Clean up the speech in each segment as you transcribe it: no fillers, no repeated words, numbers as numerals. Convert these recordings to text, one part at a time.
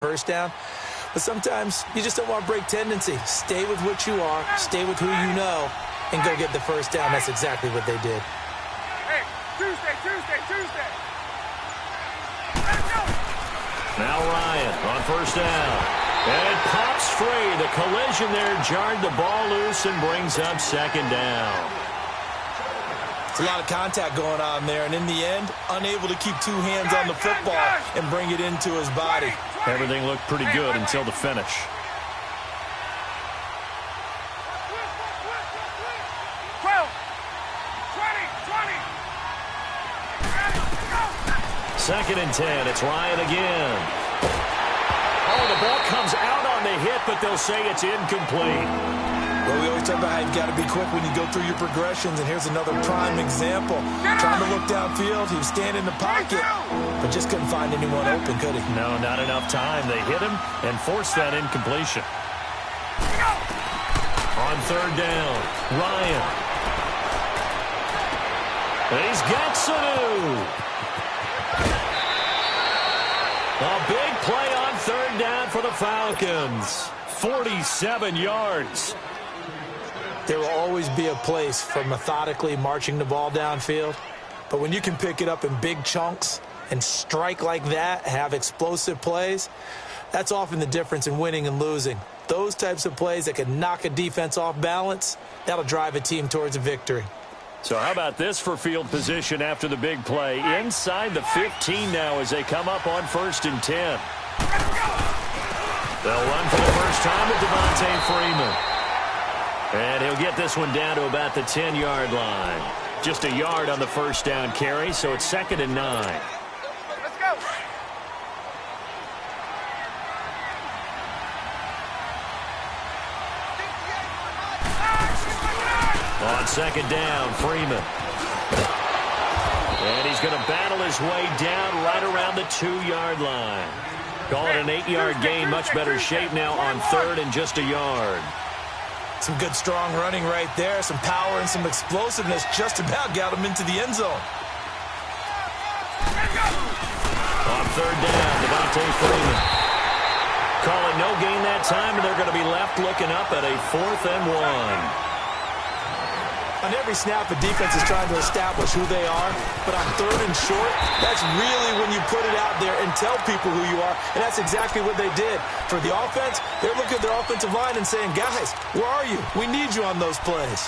first down. But sometimes you just don't want to break tendency. Stay with what you are, stay with who you know, and go get the first down. That's exactly what they did. Hey, Tuesday. Let's go. Now Ryan on first down. And it pops free. The collision there jarred the ball loose and brings up second down. It's a lot of contact going on there, and in the end, unable to keep two hands on the football and bring it into his body. Everything looked pretty good until the finish. Second and 10. It's Ryan again. Oh, the ball comes out on the hit, but they'll say it's incomplete. Well, we always talk about how you've got to be quick when you go through your progressions, and here's another prime example. Trying to look downfield, he was standing in the pocket, but just couldn't find anyone open, could he? No, not enough time. They hit him and forced that incompletion. On third down, Ryan. He's got Sanu. A big play on third down for the Falcons. 47 yards. There will always be a place for methodically marching the ball downfield. But when you can pick it up in big chunks and strike like that, have explosive plays, that's often the difference in winning and losing. Those types of plays that can knock a defense off balance, that'll drive a team towards a victory. So how about this for field position after the big play? Inside the 15 now as they come up on 1st and 10. They'll run for the first time with Devontae Freeman. And he'll get this one down to about the 10-yard line. Just a yard on the first down carry, so it's 2nd and 9. Let's go. On 2nd down, Freeman. And he's going to battle his way down right around the 2-yard line. Call it an 8-yard gain, much better shape now on 3rd and just a yard. Some good, strong running right there. Some power and some explosiveness just about got him into the end zone. On 3rd down, Devontae Freeman. Call it no gain that time, and they're going to be left looking up at a 4th and 1. On every snap, the defense is trying to establish who they are, but on 3rd and short, that's really when you put it out there and tell people who you are, and that's exactly what they did. For the offense, they're looking at their offensive line and saying, guys, where are you? We need you on those plays.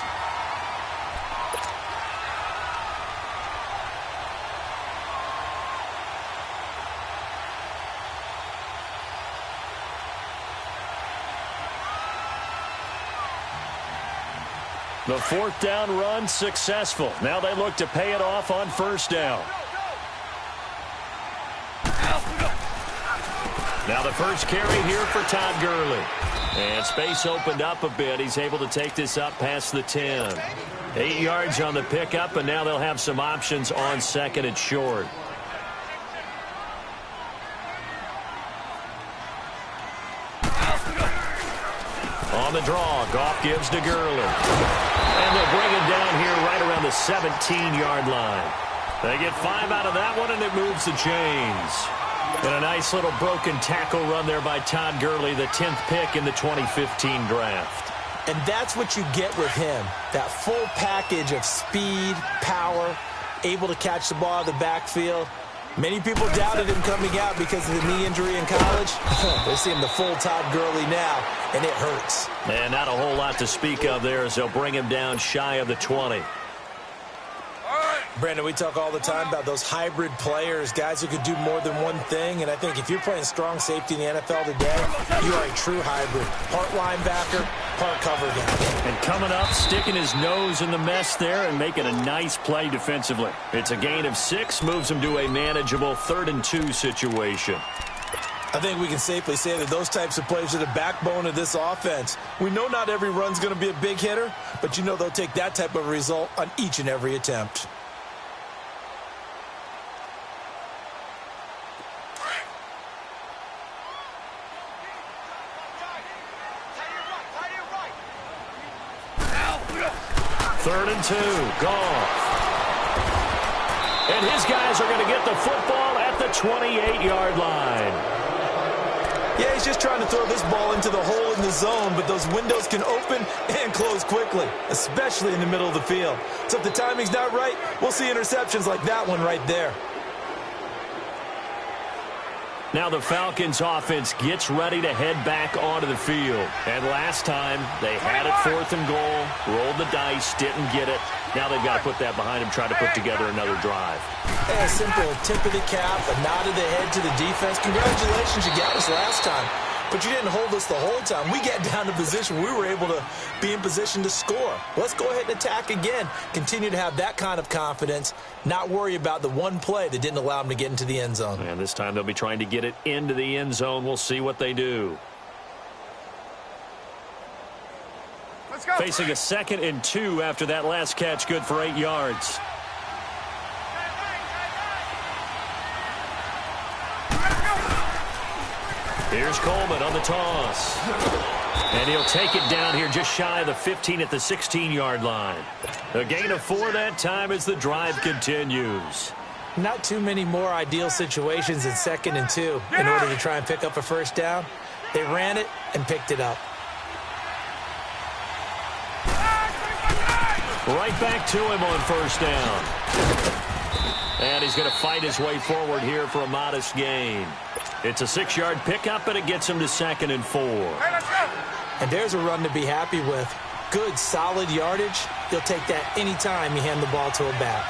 The 4th down run successful. Now they look to pay it off on 1st down. Now the first carry here for Todd Gurley. And space opened up a bit. He's able to take this up past the 10. 8 yards on the pickup, and now they'll have some options on 2nd and short. On the draw, Goff gives to Gurley. And they'll bring him down here right around the 17-yard line. They get 5 out of that one, and it moves the chains. And a nice little broken tackle run there by Todd Gurley, the 10th pick in the 2015 draft. And that's what you get with him, that full package of speed, power, able to catch the ball out of the backfield. Many people doubted him coming out because of the knee injury in college. They see him the full Todd Gurley now, and it hurts. And not a whole lot to speak of there as they'll bring him down shy of the 20. Brandon, we talk all the time about those hybrid players, guys who could do more than one thing. And I think if you're playing strong safety in the NFL today, you are a true hybrid. Part linebacker, part cover guy. And coming up, sticking his nose in the mess there and making a nice play defensively. It's a gain of 6, moves him to a manageable 3rd and 2 situation. I think we can safely say that those types of plays are the backbone of this offense. We know not every run's going to be a big hitter, but you know they'll take that type of result on each and every attempt. Third and 2, Goff. And his guys are going to get the football at the 28-yard line. Yeah, he's just trying to throw this ball into the hole in the zone, but those windows can open and close quickly, especially in the middle of the field. So if the timing's not right, we'll see interceptions like that one right there. Now the Falcons offense gets ready to head back onto the field. And last time, they had it 4th and goal, rolled the dice, didn't get it. Now they've got to put that behind them, try to put together another drive. A simple tip of the cap, a nod of the head to the defense. Congratulations, you got us last time. But you didn't hold us the whole time. We got down to position. We were able to be in position to score. Let's go ahead and attack again. Continue to have that kind of confidence. Not worry about the one play that didn't allow them to get into the end zone. And this time they'll be trying to get it into the end zone. We'll see what they do. Let's go. Facing a 2nd and 2 after that last catch, good for 8 yards. Here's Coleman on the toss. And he'll take it down here just shy of the 15 at the 16-yard line. A gain of 4 that time as the drive continues. Not too many more ideal situations in 2nd and 2 in order to try and pick up a first down. They ran it and picked it up. Right back to him on first down. And he's going to fight his way forward here for a modest gain. It's a 6-yard pickup, and it gets him to 2nd and 4. Hey, let's go. And there's a run to be happy with. Good, solid yardage. He'll take that anytime you hand the ball to a back.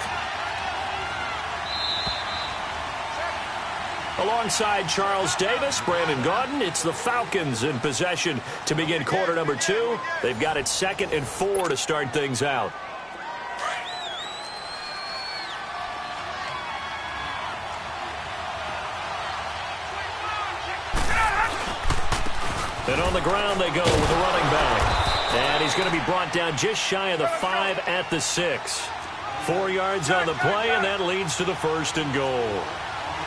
Alongside Charles Davis, Brandon Gaudin, it's the Falcons in possession to begin quarter number 2. They've got it 2nd and 4 to start things out. And on the ground they go with the running back. And he's going to be brought down just shy of the 5 at the 6. 4 yards on the play, and that leads to the 1st and goal.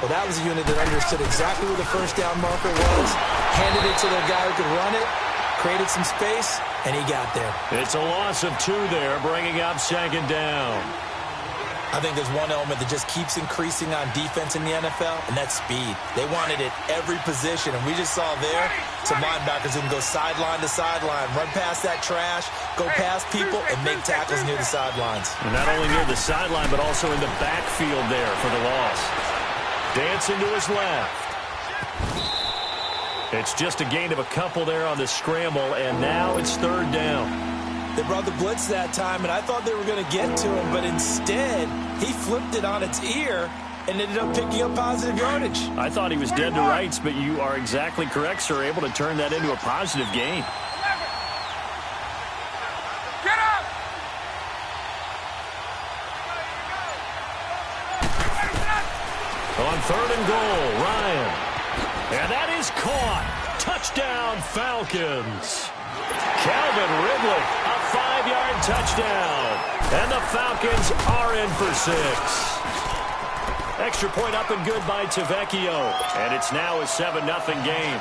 Well, that was a unit that understood exactly where the first down marker was, handed it to the guy who could run it, created some space, and he got there. It's a loss of 2 there, bringing up 2nd down. I think there's one element that just keeps increasing on defense in the NFL, and that's speed. They want it at every position, and we just saw there some linebackers who can go sideline to sideline, run past that trash, go past people, and make tackles near the sidelines. And not only near the sideline, but also in the backfield there for the loss. Dancing to his left. It's just a gain of a couple there on the scramble, and now it's 3rd down. They brought the blitz that time, and I thought they were going to get to him, but instead, he flipped it on its ear and ended up picking up positive yardage. I thought he was dead to rights, but you are exactly correct, sir, able to turn that into a positive gain. Get up! On 3rd and goal, Ryan. And that is caught. Touchdown, Falcons. Calvin Ridley, a 5-yard touchdown. And the Falcons are in for 6. Extra point up and good by Tavecchio. And it's now a 7-0 game.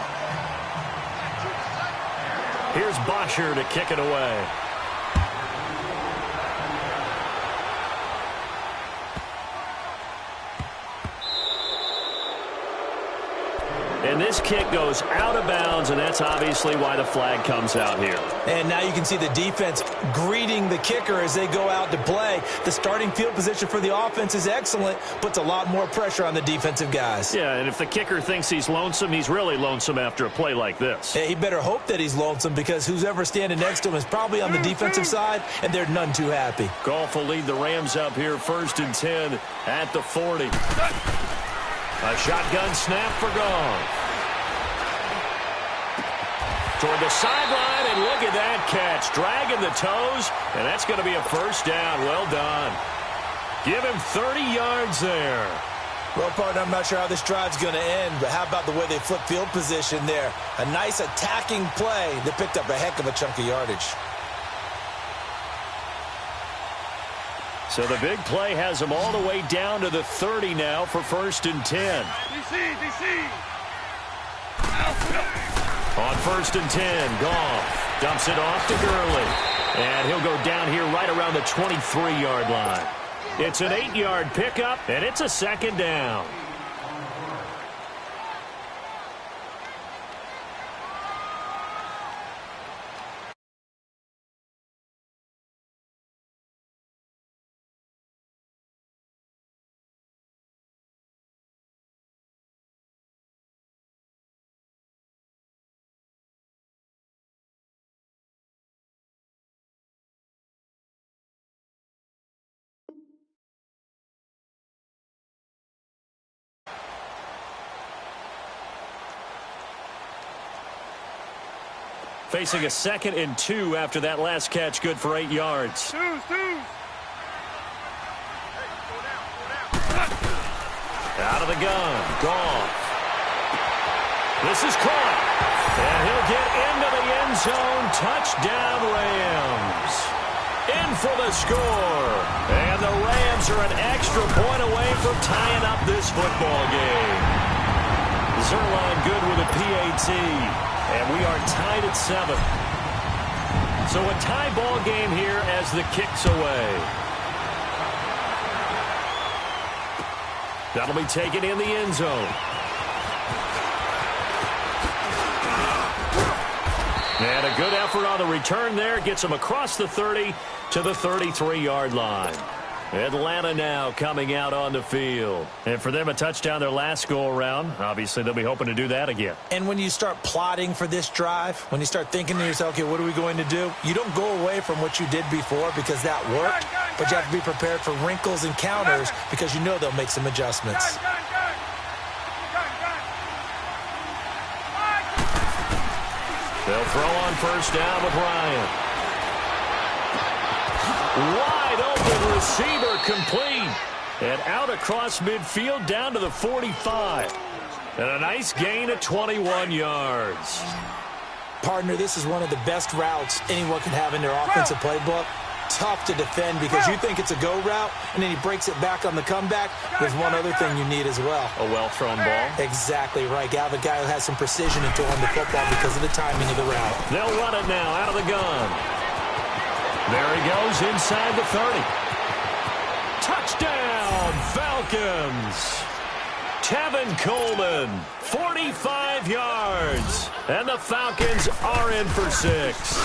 Here's Bosher to kick it away. And this kick goes out of bounds, and that's obviously why the flag comes out here. And now you can see the defense greeting the kicker as they go out to play. The starting field position for the offense is excellent, puts a lot more pressure on the defensive guys. Yeah, and if the kicker thinks he's lonesome, he's really lonesome after a play like this. Yeah, he better hope that he's lonesome, because who's ever standing next to him is probably on the defensive side, and they're none too happy. Goff will lead the Rams up here 1st and 10 at the 40. A shotgun snap for Goff. Toward the sideline, and look at that catch. Dragging the toes, and that's going to be a 1st down. Well done. Give him 30 yards there. Well, partner, I'm not sure how this drive's going to end, but how about the way they flip field position there? A nice attacking play that picked up a heck of a chunk of yardage. So the big play has them all the way down to the 30 now for 1st and 10. DC. On 1st and 10, Goff dumps it off to Gurley. And he'll go down here right around the 23-yard line. It's an 8-yard pickup, and it's a 2nd down. Facing a 2nd and 2 after that last catch, good for 8 yards. Out of the gun, Goff. This is caught, and he'll get into the end zone. Touchdown, Rams. In for the score, and the Rams are an extra point away from tying up this football game. Zerline good with a PAT, and we are tied at 7. So a tie ball game here as the kick's away. That'll be taken in the end zone. And a good effort on the return there. Gets him across the 30 to the 33-yard line. Atlanta now coming out on the field. And for them, a touchdown their last go-around. Obviously, they'll be hoping to do that again. And when you start plotting for this drive, when you start thinking to yourself, okay, what are we going to do? You don't go away from what you did before because that worked, but you have to be prepared for wrinkles and counters because you know they'll make some adjustments. They'll throw on first down with Ryan. Wide open receiver complete. And out across midfield down to the 45. And a nice gain of 21 yards. Partner, this is one of the best routes anyone can have in their offensive playbook. Tough to defend because you think it's a go route, and then he breaks it back on the comeback. There's one other thing you need as well. A well-thrown ball. Exactly right. You have a guy who has some precision in throwing the football because of the timing of the route. They'll run it now out of the gun. There he goes inside the 30. Touchdown, Falcons. Tevin Coleman, 45 yards. And the Falcons are in for 6.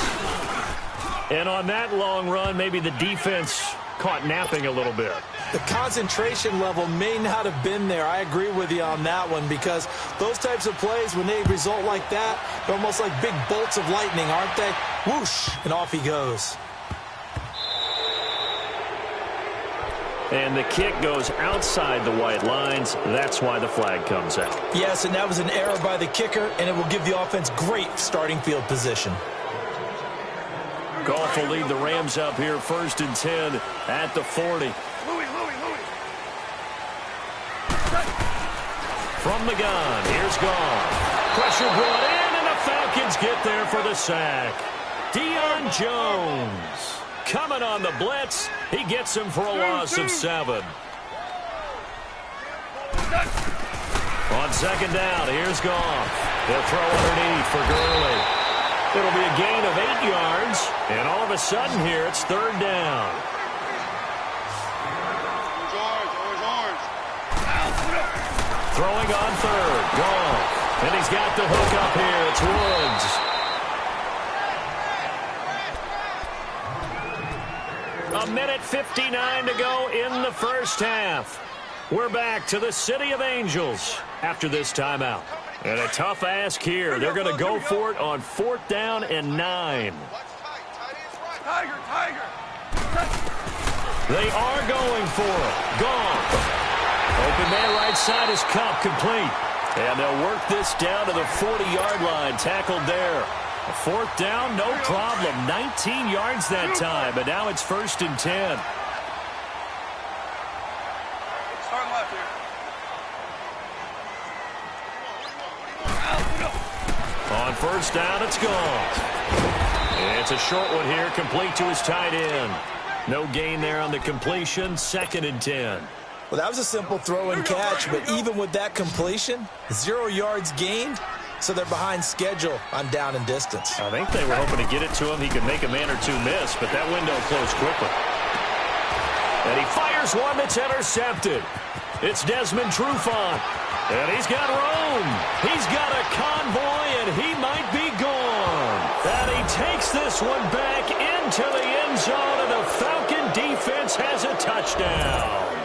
And on that long run, maybe the defense caught napping a little bit. The concentration level may not have been there. I agree with you on that one because those types of plays, when they result like that, they're almost like big bolts of lightning, aren't they? Whoosh, and off he goes. And the kick goes outside the white lines. That's why the flag comes out. Yes, and that was an error by the kicker, and it will give the offense great starting field position. Goff will lead the Rams up here, 1st and 10 at the 40. From the gun, here's Goff. Pressure brought in, and the Falcons get there for the sack. Deion Jones coming on the blitz. He gets him for a loss of 7. On 2nd down, here's Goff. They'll throw underneath for Gurley. It'll be a gain of 8 yards, and all of a sudden here, it's 3rd down. Throwing on 3rd, Goff. And he's got the hook up here. It's Woods. 1:59 to go in the first half. We're back to the City of Angels after this timeout. And a tough ask here. They're going to go for it on 4th down and 9. Tiger. They are going for it. Goff. Open man right side is Cup, complete. And they'll work this down to the 40-yard line. Tackled there. A 4th down, no problem. 19 yards that time. But now it's 1st and 10. Start left here. On 1st down, it's gone. It's a short one here, complete to his tight end. No gain there on the completion, 2nd and 10. Well, that was a simple throw and catch, but even with that completion, 0 yards gained, so they're behind schedule on down and distance. I think they were hoping to get it to him. He could make a man or two miss, but that window closed quickly. And he fires one that's intercepted. It's Desmond Trufant. And he's got room. He's got a convoy, and he might be gone. And he takes this one back into the end zone, and the Falcon defense has a touchdown.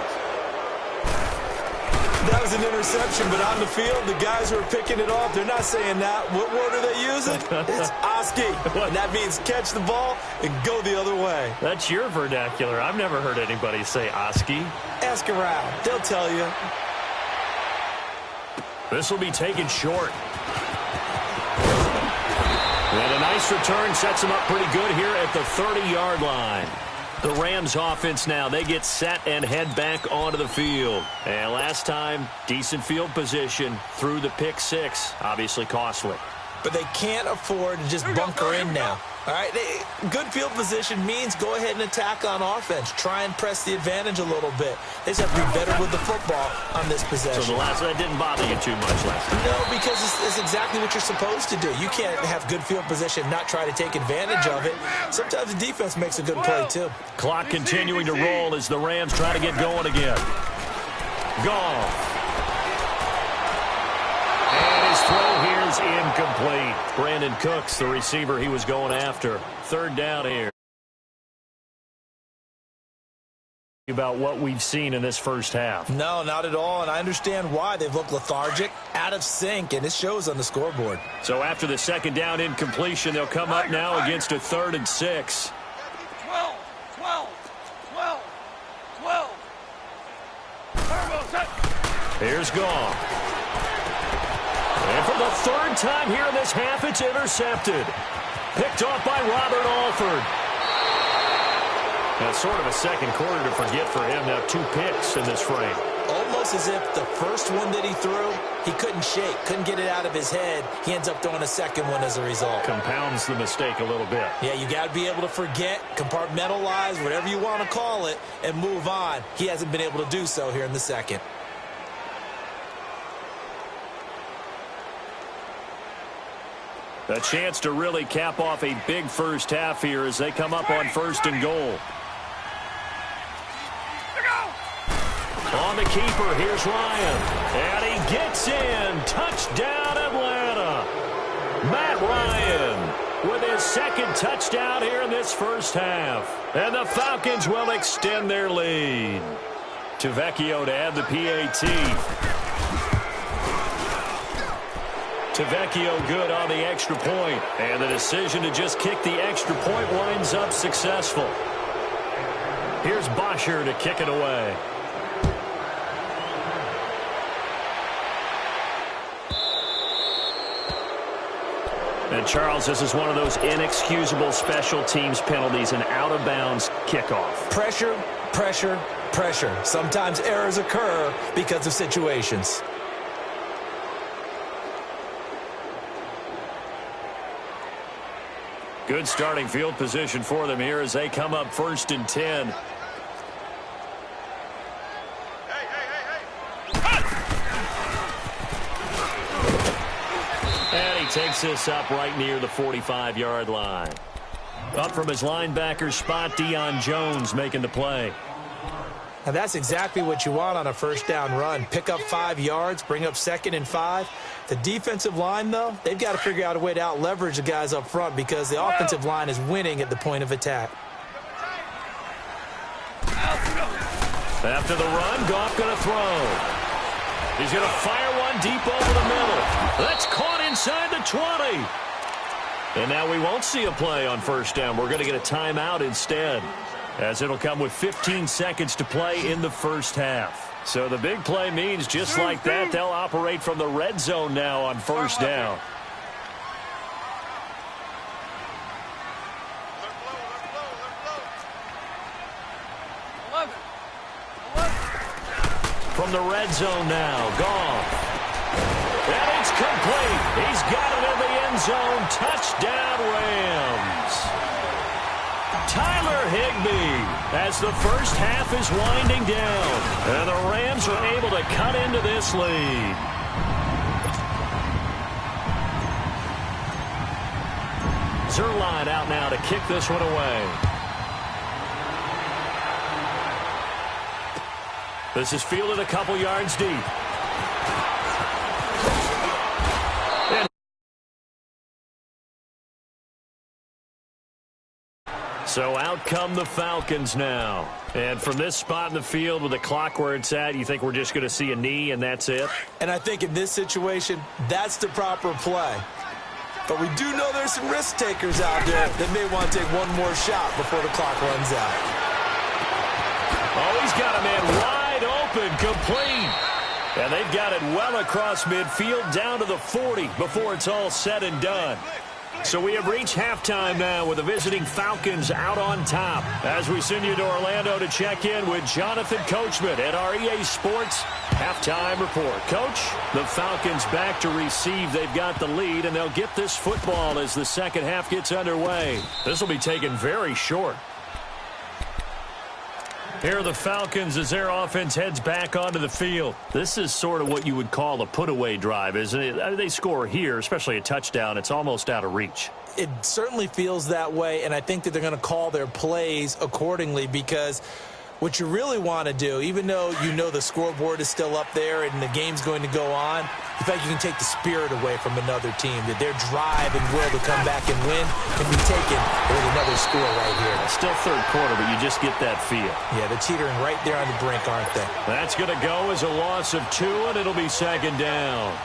That was an interception, but on the field, the guys who are picking it off, they're not saying that. What word are they using? It's Oski. And that means catch the ball and go the other way. That's your vernacular. I've never heard anybody say Oski. Ask around. They'll tell you. This will be taken short. And a Nice return, sets them up pretty good here at the 30-yard line. The Rams offense now, they get set and head back onto the field. And last time, decent field position through the pick six, obviously costly. But they can't afford to just bunker in now. All right, good field position means go ahead and attack on offense. Try and press the advantage a little bit. They just have to be better with the football on this possession. So the last one didn't bother you too much last time? No, because it's exactly what you're supposed to do. You can't have good field position, not try to take advantage of it. Sometimes the defense makes a good play, too. Clock continuing to roll as the Rams try to get going again. Goff. And his throw here is incomplete. Brandon Cooks, the receiver he was going after. Third down here. About what we've seen in this first half. No, not at all, and I understand why. They've looked lethargic, out of sync, and it shows on the scoreboard. So after the second down incompletion, they'll come up now against a 3rd and 6. 12. Here's Goff. And for the 3rd time here in this half, it's intercepted. Picked off by Robert Alford. That's sort of a second quarter to forget for him. Now 2 picks in this frame. Almost as if the first one that he threw, he couldn't shake, couldn't get it out of his head. He ends up throwing a second one as a result. Compounds the mistake a little bit. Yeah, you got to be able to forget, compartmentalize, whatever you want to call it, and move on. He hasn't been able to do so here in the second. A chance to really cap off a big first half here as they come up on 1st and goal. On the keeper, here's Ryan. And he gets in. Touchdown, Atlanta. Matt Ryan with his 2nd touchdown here in this first half. And the Falcons will extend their lead. Tavecchio to add the PAT. Tavecchio good on the extra point. And the decision to just kick the extra point winds up successful. Here's Bosher to kick it away. And, Charles, this is one of those inexcusable special teams penalties, an out-of-bounds kickoff. Pressure, pressure, pressure. Sometimes errors occur because of situations. Good starting field position for them here as they come up 1st and 10. And he takes this up right near the 45-yard line. Up from his linebacker spot, Deion Jones making the play. Now that's exactly what you want on a first down run. Pick up 5 yards, bring up 2nd and 5. The defensive line, though, they've got to figure out a way to out-leverage the guys up front because the offensive line is winning at the point of attack. After the run, Goff going to throw. He's going to fire one deep over the middle. That's caught inside the 20. And now we won't see a play on first down. We're going to get a timeout instead, as it'll come with 15 seconds to play in the first half. So the big play means just like that, they'll operate from the red zone now on first down. From the red zone now, Goff. And it's complete. He's got it in the end zone. Touchdown, Rams. Tyler Higbee as the first half is winding down. And the Rams are able to cut into this lead. Zerline out now to kick this one away. This is fielded a couple yards deep. And so out come the Falcons now. And from this spot in the field with the clock where it's at, you think we're just going to see a knee and that's it? And I think in this situation, that's the proper play. But we do know there's some risk takers out there that may want to take one more shot before the clock runs out. Oh, he's got a man wide open, complete. And they've got it well across midfield down to the 40 before it's all said and done. So we have reached halftime now with the visiting Falcons out on top. As we send you to Orlando to check in with Jonathan Coachman at our EA Sports Halftime Report. Coach, the Falcons back to receive. They've got the lead, and they'll get this football as the second half gets underway. This will be taken very short. Here are the Falcons as their offense heads back onto the field. This is sort of what you would call a put-away drive, isn't it? They score here, especially a touchdown. It's almost out of reach. It certainly feels that way, and I think that they're going to call their plays accordingly because what you really want to do, even though you know the scoreboard is still up there and the game's going to go on, in fact, you can take the spirit away from another team, that their drive and will to come back and win can be taken with another score right here. Still third quarter, but you just get that feel. Yeah, they're teetering right there on the brink, aren't they? That's going to go as a loss of 2, and it'll be second down.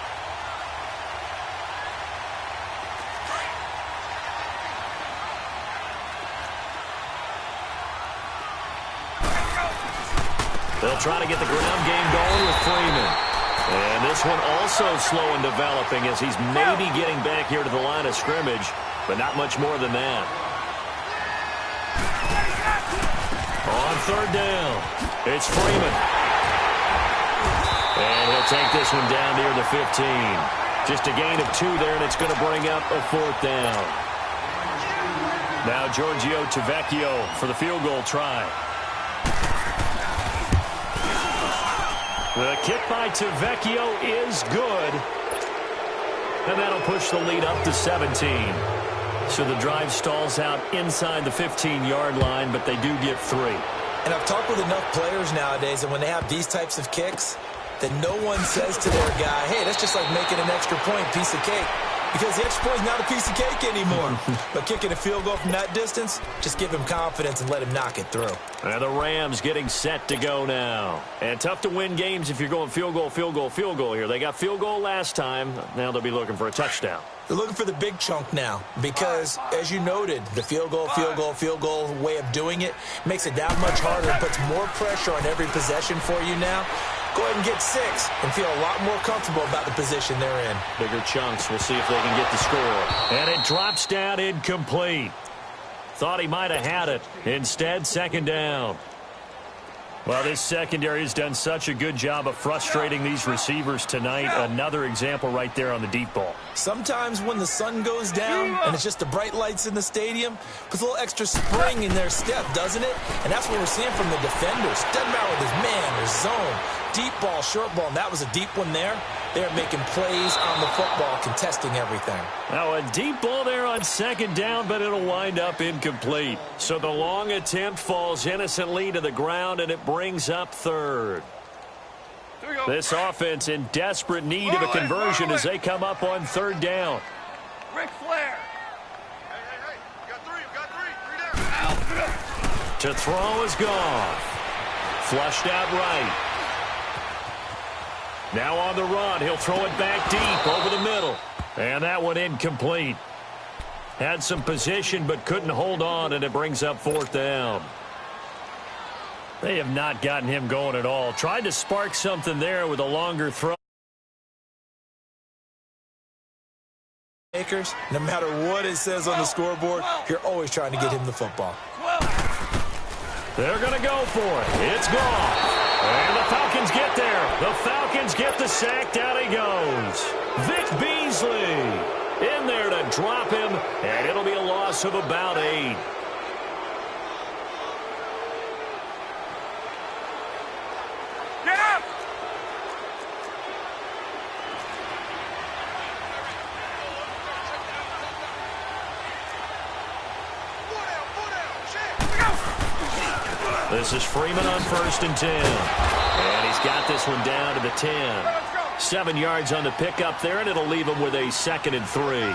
They'll try to get the ground game going with Freeman. And this one also slow in developing as he's maybe getting back here to the line of scrimmage, but not much more than that. On third down, it's Freeman. And he'll take this one down near the 15. Just a gain of 2 there, and it's going to bring up a fourth down. Now Giorgio Tavecchio for the field goal try. The kick by Tavecchio is good. And that'll push the lead up to 17. So the drive stalls out inside the 15-yard line, but they do get 3. And I've talked with enough players nowadays, and when they have these types of kicks, that no one says to their guy, hey, that's just like making an extra point, piece of cake. Because the extra point is not a piece of cake anymore. But kicking a field goal from that distance, just give him confidence and let him knock it through. And the Rams getting set to go now. And tough to win games if you're going field goal, field goal, field goal here. They got field goal last time. Now they'll be looking for a touchdown. They're looking for the big chunk now because, as you noted, the field goal way of doing it makes it that much harder. It puts more pressure on every possession for you now. Go ahead and get 6 and feel a lot more comfortable about the position they're in. Bigger chunks. We'll see if they can get the score. And it drops down incomplete. Thought he might have had it. Instead, second down. Well, this secondary has done such a good job of frustrating these receivers tonight. Another example right there on the deep ball. Sometimes when the sun goes down and it's just the bright lights in the stadium, puts a little extra spring in their step, doesn't it? And that's what we're seeing from the defenders. Doesn't matter with his man or zone. Deep ball, short ball, and that was a deep one there. They're making plays on the football, contesting everything. Now a deep ball there on second down, but it'll wind up incomplete. So the long attempt falls innocently to the ground, and it brings up third. This offense in desperate need of a conversion as they come up on third down. Ric Flair. Hey. You got three. 3 down. To throw is Goff. Flushed out right. Now on the run, he'll throw it back deep over the middle. And that one incomplete. Had some position but couldn't hold on, and it brings up fourth down. They have not gotten him going at all. Tried to spark something there with a longer throw. No matter what it says on the scoreboard, you're always trying to get him the football. They're going to go for it. It's gone. And the Falcons get there. The Falcons get the sack. Down he goes. Vic Beasley in there to drop him, and it'll be a loss of about 8. Get up! This is Freeman on 1st and 10. And he's got this one down to the 10. 7 yards on the pickup there, and it'll leave him with a 2nd and 3.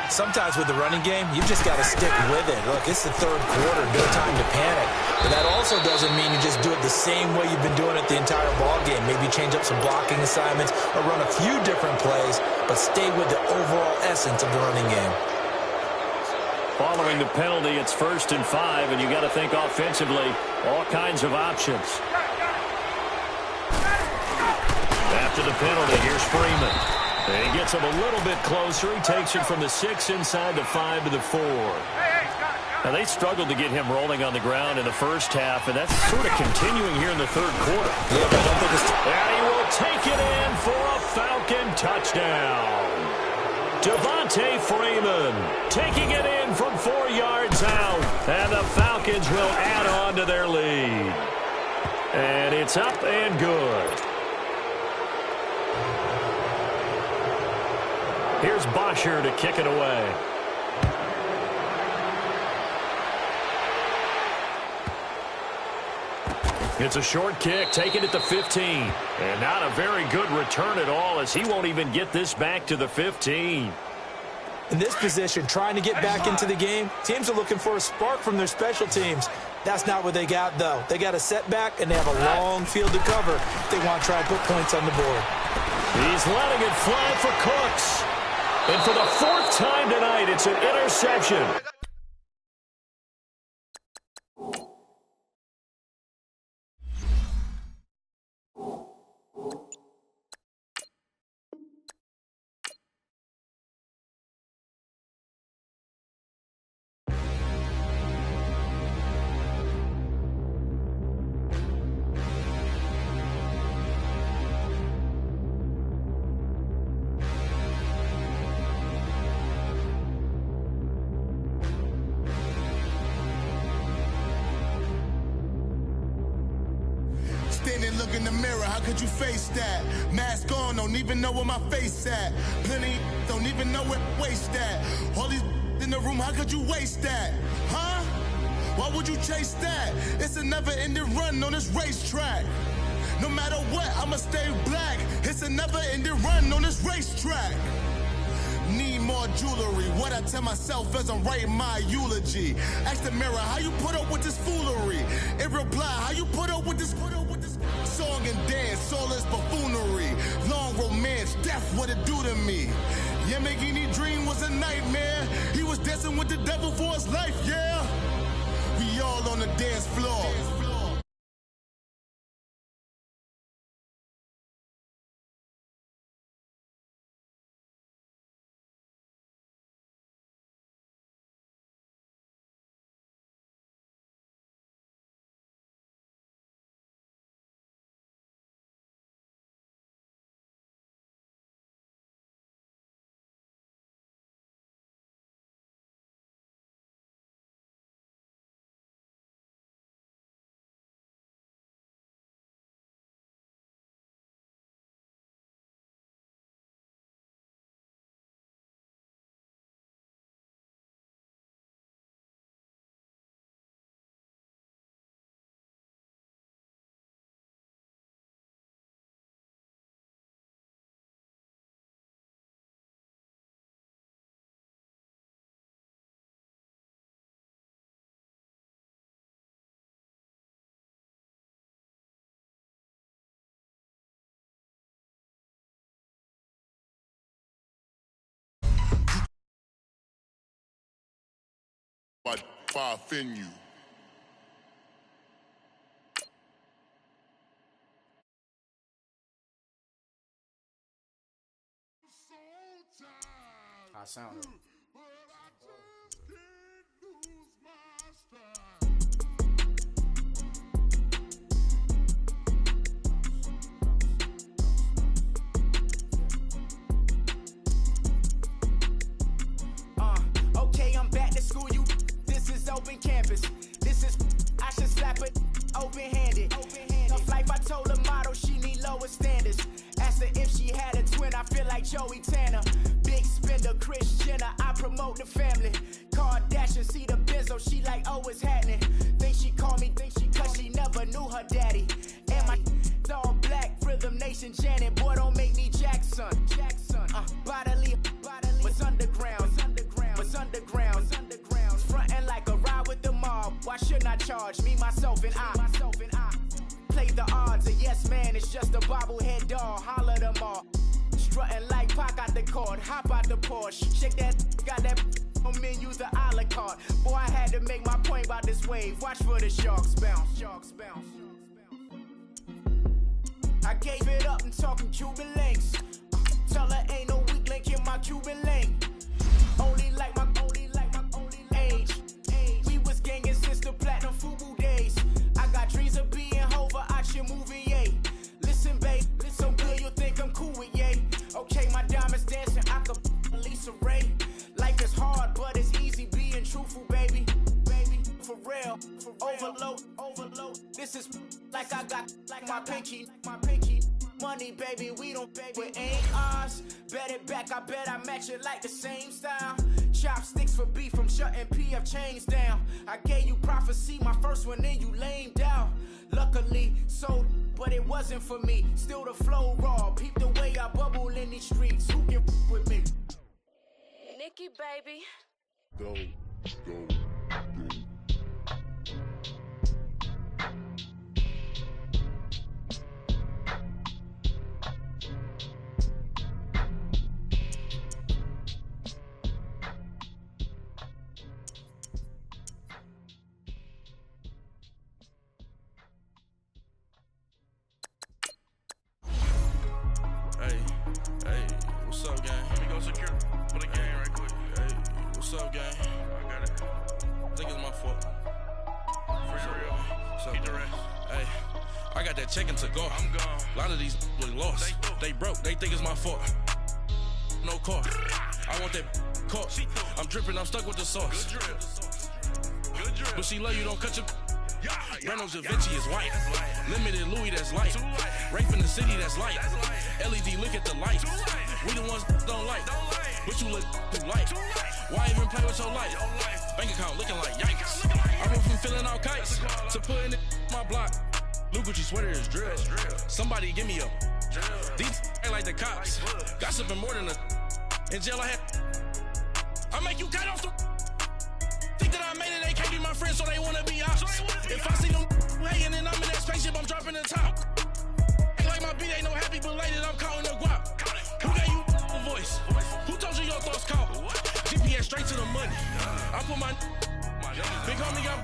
Sometimes with the running game, you've just got to stick with it. Look, it's the third quarter, no time to panic. But that also doesn't mean you just do it the same way you've been doing it the entire ball game. Maybe change up some blocking assignments or run a few different plays, but stay with the overall essence of the running game. Following the penalty, it's 1st and 5, and you got to think offensively, all kinds of options. After the penalty, here's Freeman. And he gets him a little bit closer. He takes it from the 6 inside the 5 to the 4. Now, they struggled to get him rolling on the ground in the first half, and that's sort of continuing here in the third quarter. Yeah, but I don't think it's... And he will take it in for a Falcon touchdown. Devontae Freeman taking it in from 4 yards out, and the Falcons will add on to their lead. And it's up and good. Here's Bosher to kick it away. It's a short kick, taken at the 15. And not a very good return at all, as he won't even get this back to the 15. In this position, trying to get back into the game, teams are looking for a spark from their special teams. That's not what they got, though. They got a setback, and they have a long field to cover if they want to try and put points on the board. He's letting it fly for Cooks. And for the 4th time tonight, it's an interception. Standing, look in the mirror, how could you face that? Mask on, don't even know where my face at. Plenty, don't even know where waste at. All these in the room, how could you waste that? Huh? Why would you chase that? It's a never-ending run on this racetrack. No matter what, I'ma stay black. It's a never-ending run on this racetrack. Need more jewelry. What I tell myself as I'm writing my eulogy. Ask the mirror, how you put up with this foolery? It reply, how you put up with this song and dance, soulless buffoonery. Long romance, death, what it do to me? Yamagini dream was a nightmare. He was dancing with the devil for his life, yeah. We all on the dance floor. But far offend you. I sound it. Okay, I'm back to school, you. This is open campus. This is, I should slap it open-handed. Tough life, I told her motto, she need lower standards. Asked her if she had a twin, I feel like Joey Tanner. Big spender, Kris Jenner, I promote the family. Kardashian, see the Benzo, she like, oh, it's happening. Think she called me, cause she never knew her daddy. And my all black, Rhythm Nation, Janet, boy, don't make me Jackson. Bodily, what's underground, what's underground, frontin' like a ride with the mob. Why shouldn't I charge me, myself, and I? Play the odds, a yes man, it's just a bobblehead doll. Holler them all. Strutting like Pac out the court, hop out the Porsche. Shake that, got that on menu, the a la carte. Boy, I had to make my point about this wave. Watch for the sharks bounce. I gave it up and talking Cuban links. Tell her ain't no Cuban lane. Only like my age. We was gangin' since the platinum FUBU days. I got dreams of being Hova, out your movie, yay. Listen, babe, so good you'll think I'm cool with yay. Okay, my diamonds dancing, I could Lisa Ray. Life is hard, but it's easy being truthful, baby. For real, overload. This is like I got like my pinky. Money, baby, we don't pay, but ain't ours. Bet it back, I bet I match it like the same style. Chopsticks for beef, I'm shutting PF chains down. I gave you prophecy, my first one, then you lamed out. Luckily, sold, but it wasn't for me. Still the flow raw, peep the way I bubble in these streets. Who can with me? Nikki, baby. Go. Hey, what's up, gang? Let me go secure for the game right quick. Hey, what's up, gang? I got it. I think it's my fault. For real. Keep the rest. Hey, I got that check-in to go. I'm gone. A lot of these was lost. They broke. They think it's my fault. No car. I want that car. I'm dripping. I'm stuck with the sauce. Good drip. But she love you. Don't cut your... Reynolds Da Vinci is white. Limited Louis, that's light. Rape in the city, that's light. LED, look at the lights. We the ones don't like. But you look too light. Why even play with your life? Bank account looking like yikes. I went from filling out kites to putting it in my block. Blue Gucci sweater is drill. Somebody give me a. These ain't like the cops. Gossiping more than a. In jail I had. I make you cut off the. Think that I made it, they can't be my friends, so they wanna be ops. If I see them hating and I'm in that spaceship, I'm dropping the top. Ain't like my beat ain't no happy, but later I'm counting the guap. Who gave you the voice? Who told you your thoughts count? GPS straight to the money. I put my big homie got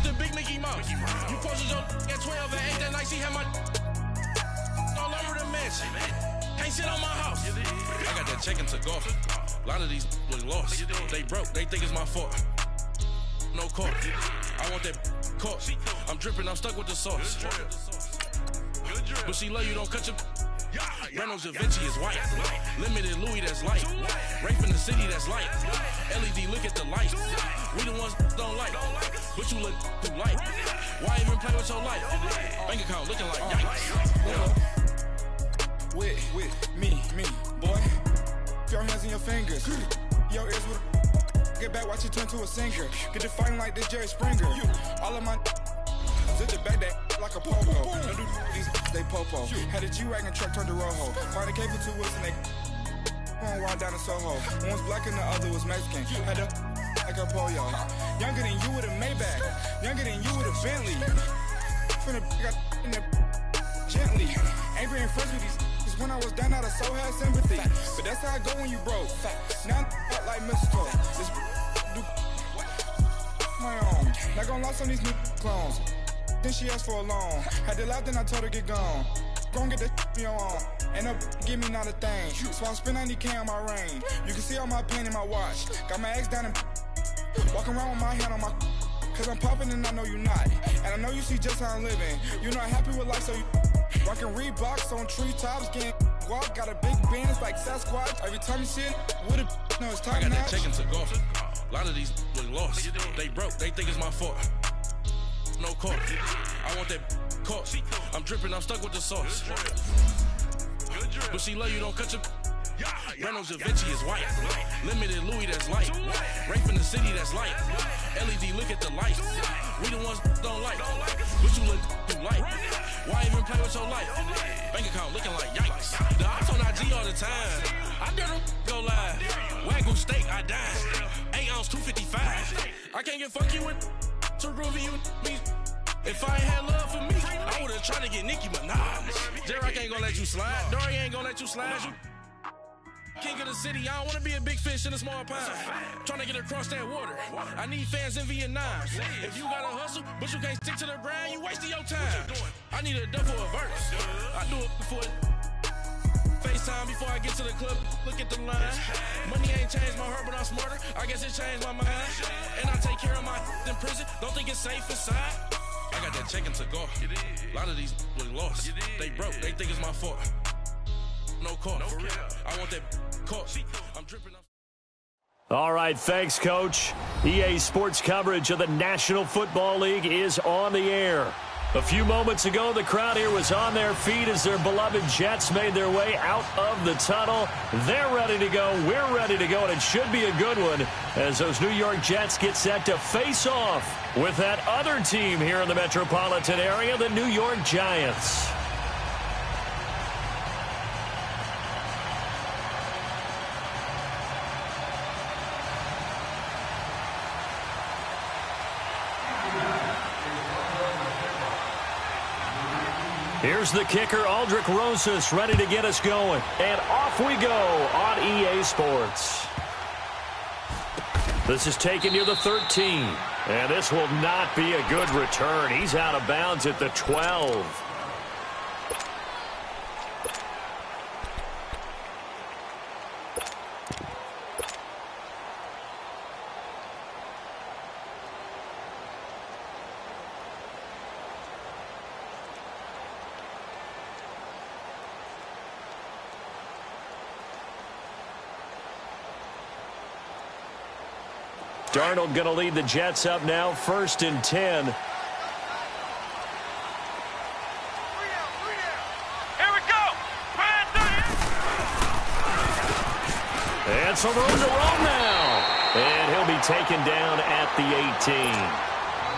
the big Mickey Mouse. You posted your at 12 and 8 that night, she had my all over the mansion. Can't sit on my house. I got that check-in to go. A lot of these was lost. They broke. They think it's my fault. No car. I want that car. I'm dripping. I'm stuck with the sauce. But she love you. Don't cut your... Reynolds Da Vinci is white. Limited Louis, that's light. Rape in the city, that's light. LED, look at the lights. We the ones don't like. But you look too light. Why even play with your life? Bank account looking like yikes. With me, boy. Your hands and your fingers. Your ears with a... Get back, watch it turn to a singer. Get to fighting like this Jerry Springer. All of my... Zip it back that like a popo. Don't do these they popo. Had a G-Wagon truck turned to Rojo. Find a cable to us and they... One ride down to Soho. One was black and the other was Mexican. Had a... Like a polio. Younger than you with a Maybach. Younger than you with a Bentley. From the... Got in there... Gently. Angry and friends with these... When I was down out, I so had sympathy. But that's how I go when you broke. Now I'm like mistletoe. This do my own. Not gonna lie, some of these new clones. Then she asked for a loan. Had to laugh, then I told her get gone. Gon' get that me on. And up, give me not a thing. So I spend 90K on my range. You can see all my pain in my watch. Got my ex down and walking around with my hand on my. Cause I'm popping and I know you not. And I know you see just how I'm living. You're not happy with life, so you. Rockin' Reeboks on treetops, getting guap. Got a big band, it's like Sasquatch. Every time you see it, with a no, it's top notch. I got that check-in to go. A lot of these was lost. They broke, they think it's my fault. No car. I want that car. I'm dripping, I'm stuck with the sauce. But she love you, don't cut your... Reynolds Da Vinci is white. Limited Louis, that's light. Rape in the city, that's light. LED, look at the lights. We the ones don't like. But you look too light. Why even play with your life? Bank account looking like yikes. The ops on IG all the time. I dare them go live. Wagyu steak, I dine. 8 ounce, 255. I can't get funky with to groovy you me. If I ain't had love for me, I would've tried to get Nicki Minaj. Derek ain't gonna let you slide. Dory ain't gonna let you slide. You king of the city, I don't wanna be a big fish in a small pond. Trying to get across that water. I need fans in Vietnam. If you gotta hustle, but you can't stick to the grind, you wasting your time. I need a double a verse. I do it before. FaceTime before I get to the club, look at the line. Money ain't changed my heart, but I'm smarter. I guess it changed my mind. And I take care of my in prison. Don't think it's safe inside. I got that check-in to go. A lot of these look lost. They broke. They think it's my fault. No call. For real. I want that caught. I'm dripping up. All right, thanks, Coach. EA Sports coverage of the National Football League is on the air. A few moments ago, the crowd here was on their feet as their beloved Jets made their way out of the tunnel. They're ready to go. We're ready to go, and it should be a good one as those New York Jets get set to face off with that other team here in the metropolitan area, the New York Giants. Here's the kicker, Aldrich Rosas, ready to get us going. And off we go on EA Sports. This is taken near the 13. And this will not be a good return. He's out of bounds at the 12. Darnold going to lead the Jets up now, 1st and 10. Here we go. And some room to roam now. And he'll be taken down at the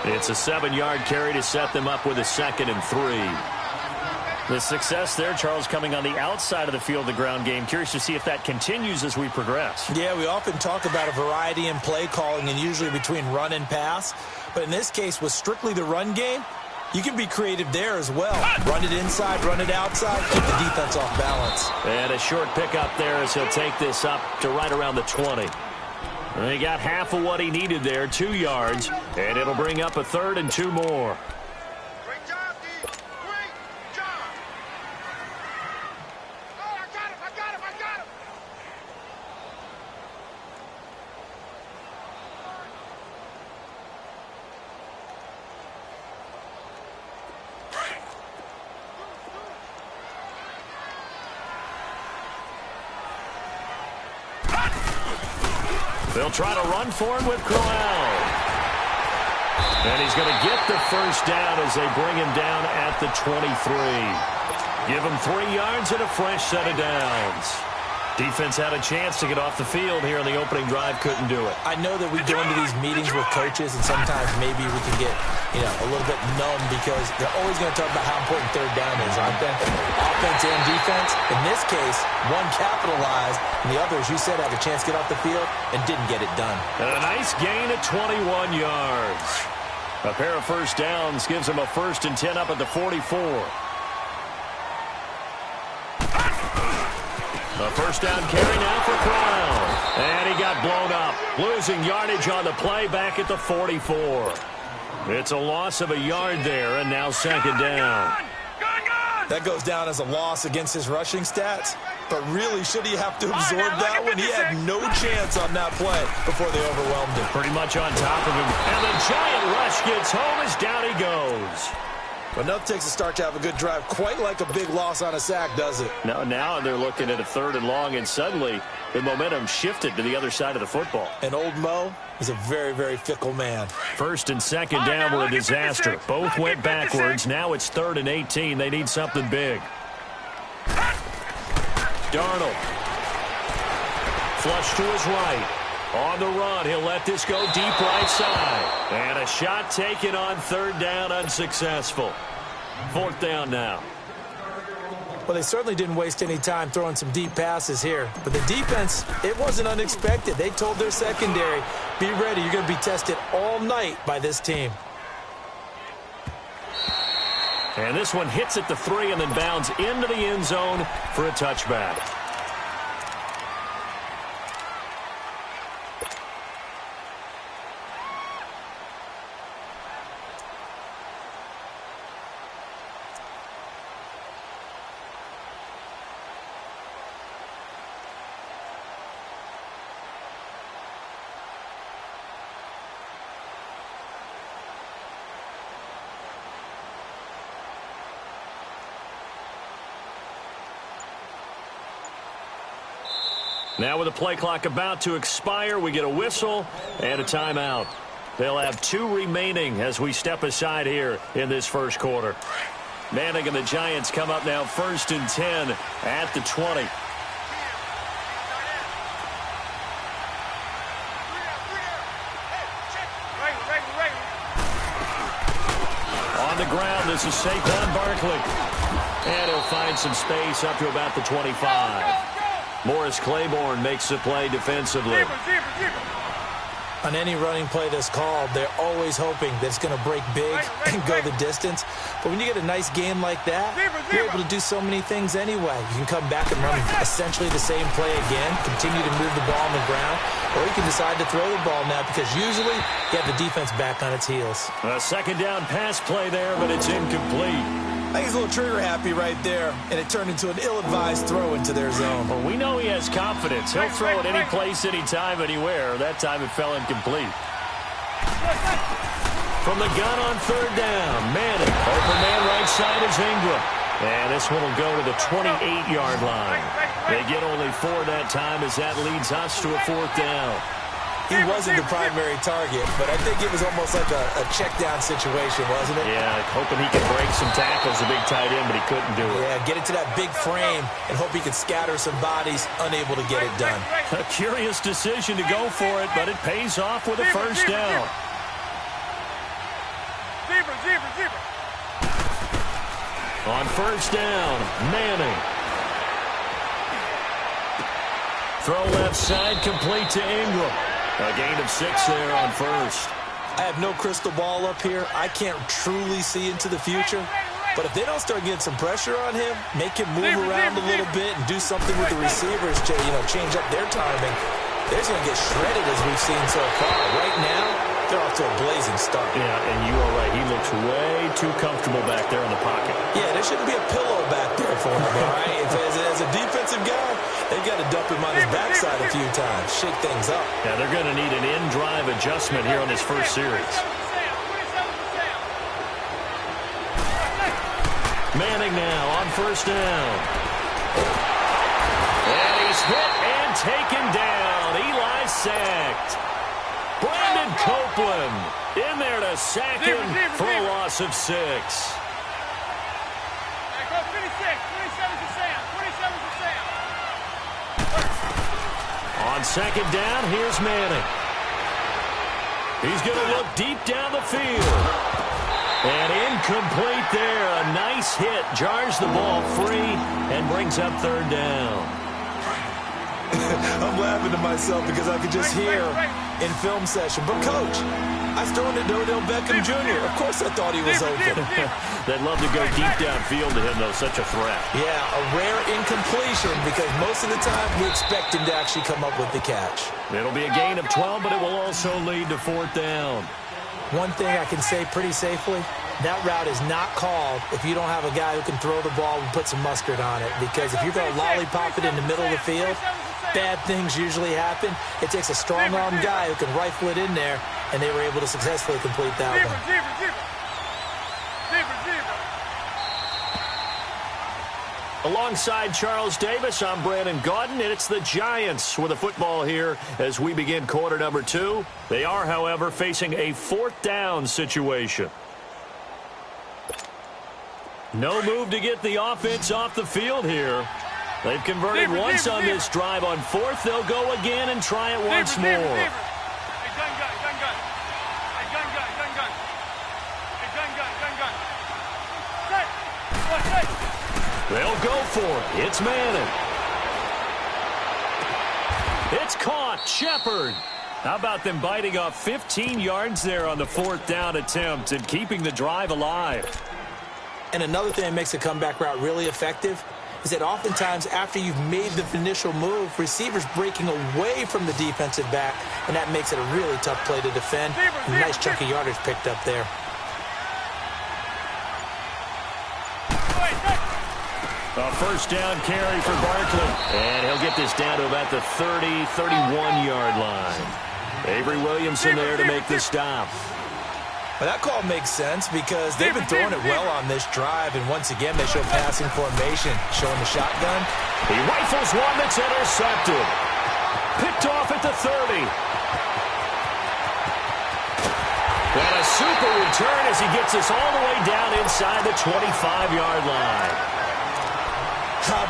18. It's a 7-yard carry to set them up with a 2nd and 3. The success there, Charles, coming on the outside of the field, the ground game. Curious to see if that continues as we progress. Yeah, we often talk about a variety in play calling and usually between run and pass. But in this case, with strictly the run game, you can be creative there as well. Run it inside, run it outside, keep the defense off balance. And a short pickup there as he'll take this up to right around the 20. And he got half of what he needed there, 2 yards, and it'll bring up a 3rd and 2 more. Great job, D. Great job. Oh, I got him. They'll try to run for him with Crowell. And he's going to get the 1st down as they bring him down at the 23. Give him 3 yards and a fresh set of downs. Defense had a chance to get off the field here in the opening drive, couldn't do it. I know that we go into these meetings with coaches, and sometimes maybe we can get, a little bit numb because they're always going to talk about how important 3rd down is, aren't they? Offense and defense. In this case, one capitalized, and the other, as you said, had a chance to get off the field and didn't get it done. And a nice gain of 21 yards. A pair of 1st downs gives him a 1st and 10 up at the 44. A 1st down carry now for Crowell. And he got blown up. Losing yardage on the play back at the 44. It's a loss of a yard there, and now 2nd down. That goes down as a loss against his rushing stats. But really, should he have to absorb that one? He had no chance on that play before they overwhelmed him. Pretty much on top of him. And the giant rush gets home as down he goes. But enough takes a start to have a good drive. Quite like a big loss on a sack, does it? Now they're looking at a 3rd and long, and suddenly the momentum shifted to the other side of the football. And old Mo is a very, very fickle man. 1st and 2nd down were a disaster. Both went backwards. Now it's 3rd and 18. They need something big. Darnold. Flush to his right. On the run, he'll let this go deep right side. And a shot taken on 3rd down, unsuccessful. 4th down now. Well, they certainly didn't waste any time throwing some deep passes here. But the defense, it wasn't unexpected. They told their secondary, be ready. You're going to be tested all night by this team. And this one hits at the 3 and then bounds into the end zone for a touchback. Now with the play clock about to expire, we get a whistle and a timeout. They'll have 2 remaining as we step aside here in this first quarter. Manning and the Giants come up now 1st and 10 at the 20. On the ground, this is Saquon Barkley. And he'll find some space up to about the 25. Morris Claiborne makes the play defensively. On any running play that's called, they're always hoping that it's going to break big and go the distance. But when you get a nice game like that, you're able to do so many things anyway. You can come back and run essentially the same play again, continue to move the ball on the ground, or you can decide to throw the ball now because usually you have the defense back on its heels. A second down pass play there, but it's incomplete. I think he's a little trigger happy right there, and it turned into an ill-advised throw into their zone. Well, we know he has confidence. He'll throw it any place, anytime, anywhere. That time it fell incomplete. From the gun on 3rd down, Manning. Open man right side is Ingram. And this one will go to the 28-yard line. They get only 4 that time as that leads us to a 4th down. He wasn't the primary target, but I think it was almost like a check-down situation, wasn't it? Yeah, hoping he could break some tackles, a big tight end, but he couldn't do it. Yeah, get it to that big frame and hope he can scatter some bodies, unable to get it done. A curious decision to go for it, but it pays off with a first down. On 1st down, Manning. Throw left side, complete to Ingram. A gain of 6 there on 1st. I have no crystal ball up here. I can't truly see into the future. But if they don't start getting some pressure on him, make him move around a little bit and do something with the receivers to, change up their timing, they're just going to get shredded as we've seen so far. Right now, they're off to a blazing start. Yeah, and you are right. He looks way too comfortable back there in the pocket. Yeah, there shouldn't be a pillow back there for him, all right? As a defensive guy, they've got to dump him on his backside a few times, shake things up. Yeah, they're going to need an in-drive adjustment here on this first series. Manning now on 1st down. And he's hit and taken down. Eli sacked. Brandon Copeland in there to sack him for a loss of 6. On 2nd down, here's Manning. He's going to look deep down the field. And incomplete there. A nice hit. Jars the ball free and brings up 3rd down. I'm laughing to myself because I could just hear in film session. But, Coach, I was throwing to Odell Beckham Jr. Of course I thought he was open. They'd love to go deep downfield to him, though. Such a threat. Yeah, a rare incompletion because most of the time we expect him to actually come up with the catch. It'll be a gain of 12, but it will also lead to 4th down. One thing I can say pretty safely, that route is not called if you don't have a guy who can throw the ball and put some mustard on it. Because if you're going to lollipop it in the middle of the field, bad things usually happen. It takes a strong-arm guy who can rifle it in there, and they were able to successfully complete that one. Alongside Charles Davis, I'm Brandon Gaudin, and it's the Giants with a football here as we begin quarter number 2. They are, however, facing a 4th down situation. No move to get the offense off the field here. They've converted once on this drive. On 4th, they'll go again and try it once more. They'll go for it. It's Manning. It's caught. Shepard. How about them biting off 15 yards there on the 4th down attempt and keeping the drive alive? And another thing that makes a comeback route really effective is that oftentimes after you've made the initial move, receivers breaking away from the defensive back, and that makes it a really tough play to defend. A nice chunk of yardage picked up there. A 1st down carry for Barkley. And he'll get this down to about the 30, 31-yard line. Avery Williamson there to make the stop. Well, that call makes sense because they've been throwing it well on this drive, and once again they show passing formation, showing the shotgun. He rifles one that's intercepted. Picked off at the 30. And a super return as he gets us all the way down inside the 25-yard line.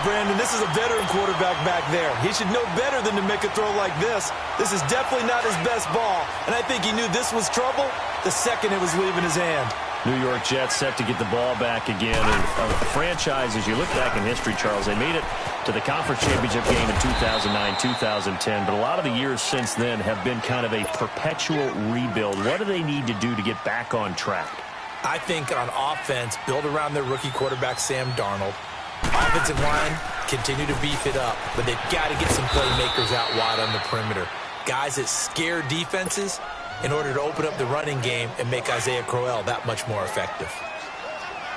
Brandon, this is a veteran quarterback back there. He should know better than to make a throw like this. This is definitely not his best ball, and I think he knew this was trouble the second it was leaving his hand. New York Jets set to get the ball back again. And a franchise, as you look back in history, Charles, they made it to the conference championship game in 2009, 2010, but a lot of the years since then have been kind of a perpetual rebuild. What do they need to do to get back on track? I think on offense, build around their rookie quarterback, Sam Darnold. Offensive line, continue to beef it up, but they've got to get some playmakers out wide on the perimeter. Guys that scare defenses in order to open up the running game and make Isaiah Crowell that much more effective.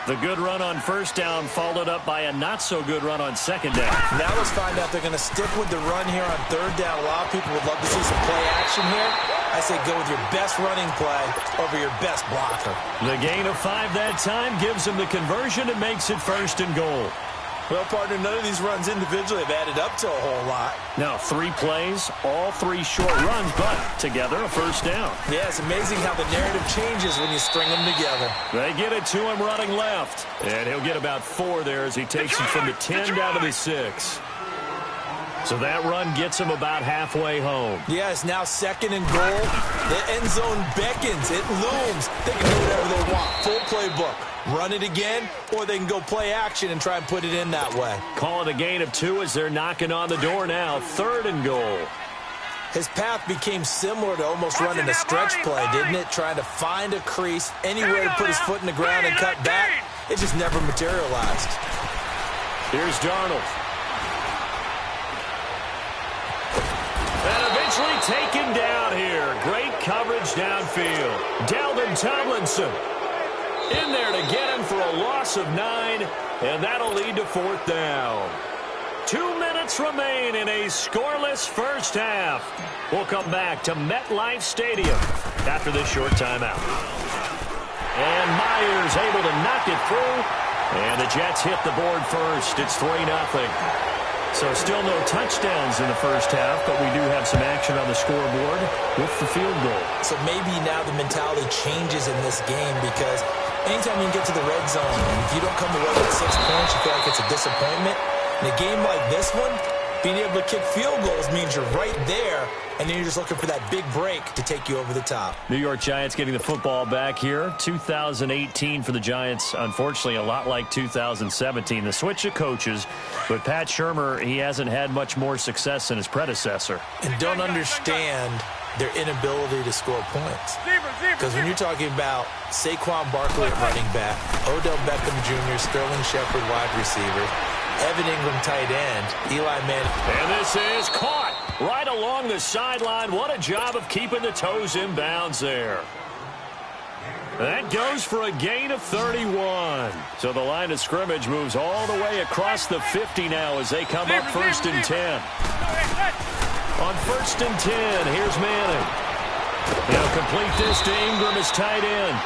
The good run on first down followed up by a not-so-good run on second down. Now let's find out they're going to stick with the run here on third down. A lot of people would love to see some play action here. I say go with your best running play over your best blocker. The gain of 5 that time gives him the conversion and makes it 1st and goal. Well, partner, none of these runs individually have added up to a whole lot. Now, 3 plays, all 3 short runs, but together a 1st down. Yeah, it's amazing how the narrative changes when you string them together. They get it to him running left, and he'll get about 4 there as he takes it from the 10 down to the 6. So that run gets him about halfway home. Yeah, it's now 2nd and goal. The end zone beckons. It looms. They can do whatever they want. Full playbook. Run it again, or they can go play action and try and put it in that way. Call it a gain of 2 as they're knocking on the door now. 3rd and goal. His path became similar to almost running a stretch play, didn't it? Trying to find a crease, anywhere to put his foot in the ground and cut back. It just never materialized. Here's Darnold. And eventually taken down here. Great coverage downfield. Dalvin Tomlinson in there to get him for a loss of 9, and that'll lead to 4th down. 2 minutes remain in a scoreless first half. We'll come back to MetLife Stadium after this short timeout. And Myers able to knock it through, and the Jets hit the board first. It's 3-0. So still no touchdowns in the first half, but we do have some action on the scoreboard with the field goal. So maybe now the mentality changes in this game because anytime you can get to the red zone, and if you don't come away with 6 points, you feel like it's a disappointment. In a game like this one, being able to kick field goals means you're right there, and then you're just looking for that big break to take you over the top. New York Giants getting the football back here. 2018 for the Giants, unfortunately, a lot like 2017. The switch of coaches, but Pat Shurmur, he hasn't had much more success than his predecessor. And don't understand their inability to score points. Because when you're talking about Saquon Barkley at running back, Odell Beckham Jr., Sterling Shepard wide receiver, Evan Ingram tight end, Eli Manning. And this is caught right along the sideline. What a job of keeping the toes in bounds there. That goes for a gain of 31. So the line of scrimmage moves all the way across the 50 now as they come up 1st and 10. On 1st and 10, here's Manning. He'll complete this to Ingram as tight end.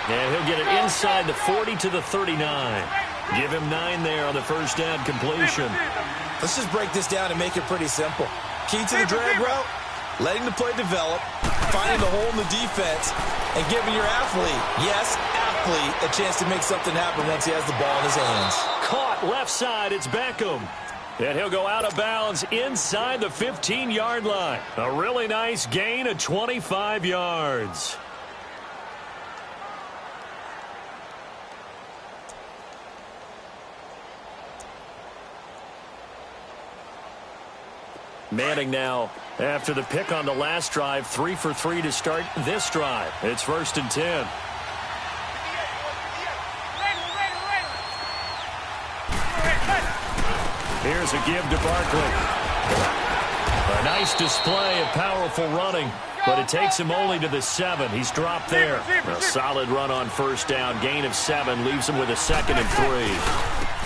And he'll get it inside the 40 to the 39. Give him 9 there on the first down completion. Let's just break this down and make it pretty simple. Key to the drag route, letting the play develop, finding the hole in the defense, and giving your athlete, yes, athlete, a chance to make something happen once he has the ball in his hands. Caught left side, it's Beckham. And he'll go out of bounds inside the 15-yard line. A really nice gain of 25 yards. Manning now, after the pick on the last drive, 3 for 3 to start this drive. It's 1st and 10. Here's a give to Barkley. A nice display of powerful running, but it takes him only to the 7. He's dropped there. A solid run on first down. Gain of 7 leaves him with a 2nd and 3.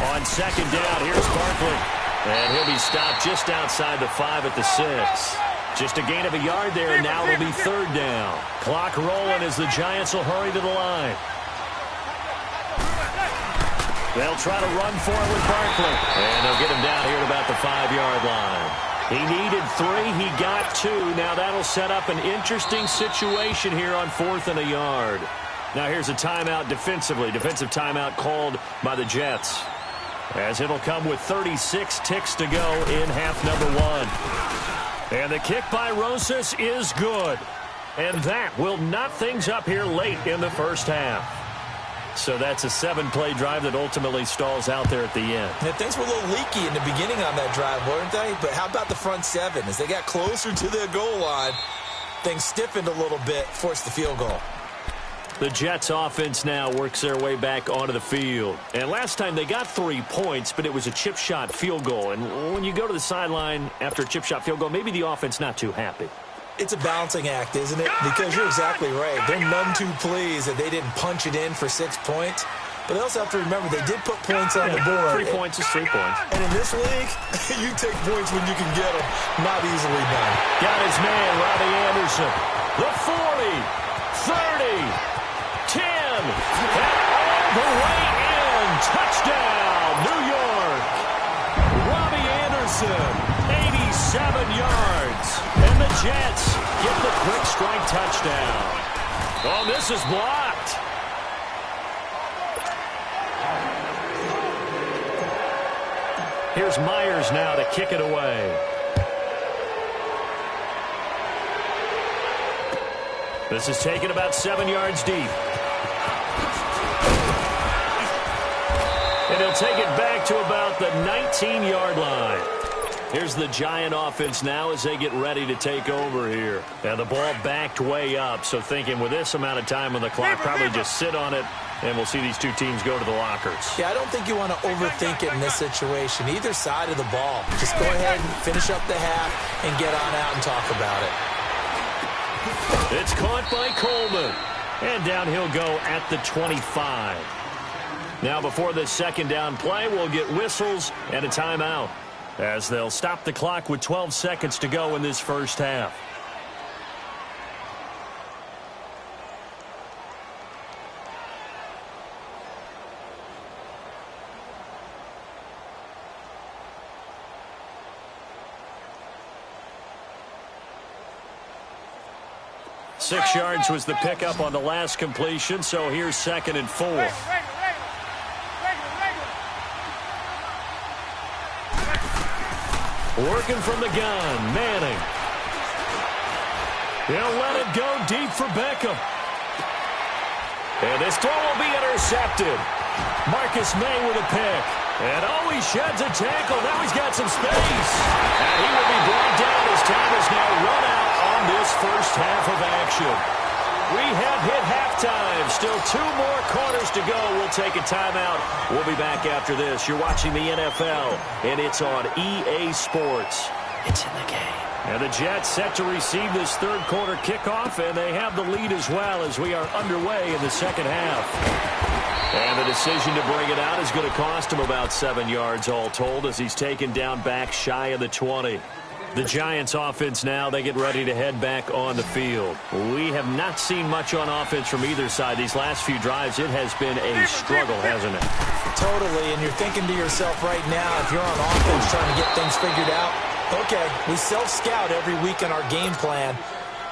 On 2nd down, here's Barkley. And he'll be stopped just outside the 5 at the 6. Just a gain of a yard there, and now it'll be 3rd down. Clock rolling as the Giants will hurry to the line. They'll try to run for it with Barkley. And they'll get him down here at about the 5-yard line. He needed 3. He got 2. Now that'll set up an interesting situation here on 4th and a yard. Now here's a timeout defensively. Defensive timeout called by the Jets, as it'll come with 36 ticks to go in half number 1. And the kick by Rosas is good. And that will knot things up here late in the first half. So that's a 7-play drive that ultimately stalls out there at the end. And things were a little leaky in the beginning on that drive, weren't they? But how about the front 7? As they got closer to their goal line, things stiffened a little bit, forced the field goal. The Jets offense now works their way back onto the field. And last time they got 3 points, but it was a chip shot field goal. And when you go to the sideline after a chip shot field goal, maybe the offense not too happy. It's a balancing act, isn't it? Because you're exactly right. They're none too pleased that they didn't punch it in for 6 points. But they also have to remember they did put points on the board. 3 points is 3 points. And in this league, you take points when you can get them. Not easily done. Got his man, Robbie Anderson. The 40, 30, 10. And all the way in. Touchdown, New York. Robbie Anderson, 87 yards. And the Jets get the quick strike touchdown. Oh, this is blocked. Here's Myers now to kick it away. This is taken about 7 yards deep. And he'll take it back to about the 19-yard line. Here's the Giant offense now as they get ready to take over here. And the ball backed way up, so thinking with this amount of time on the clock, probably just sit on it, and we'll see these two teams go to the lockers. Yeah, I don't think you want to overthink it in this situation. Either side of the ball. Just go ahead and finish up the half and get on out and talk about it. It's caught by Coleman. And down he'll go at the 25. Now before this second down play, we'll get whistles and a timeout, as they'll stop the clock with 12 seconds to go in this first half. Six yards was the pickup on the last completion, so here's 2nd and 4. Working from the gun, Manning. He'll let it go deep for Beckham. And this throw will be intercepted. Marcus May with a pick. And oh, he sheds a tackle. Now he's got some space. And he will be brought down as time is now run out on this first half of action. We have hit halftime. Still 2 more quarters to go. We'll take a timeout. We'll be back after this. You're watching the NFL, and it's on EA Sports. It's in the game. And the Jets set to receive this third quarter kickoff, and they have the lead as well as we are underway in the second half. And the decision to bring it out is going to cost him about 7 yards all told, as he's taken down back shy of the 20. The Giants offense now, they get ready to head back on the field. We have not seen much on offense from either side. These last few drives, it has been a struggle, hasn't it? Totally, and you're thinking to yourself right now, if you're on offense trying to get things figured out, okay, we self-scout every week in our game plan.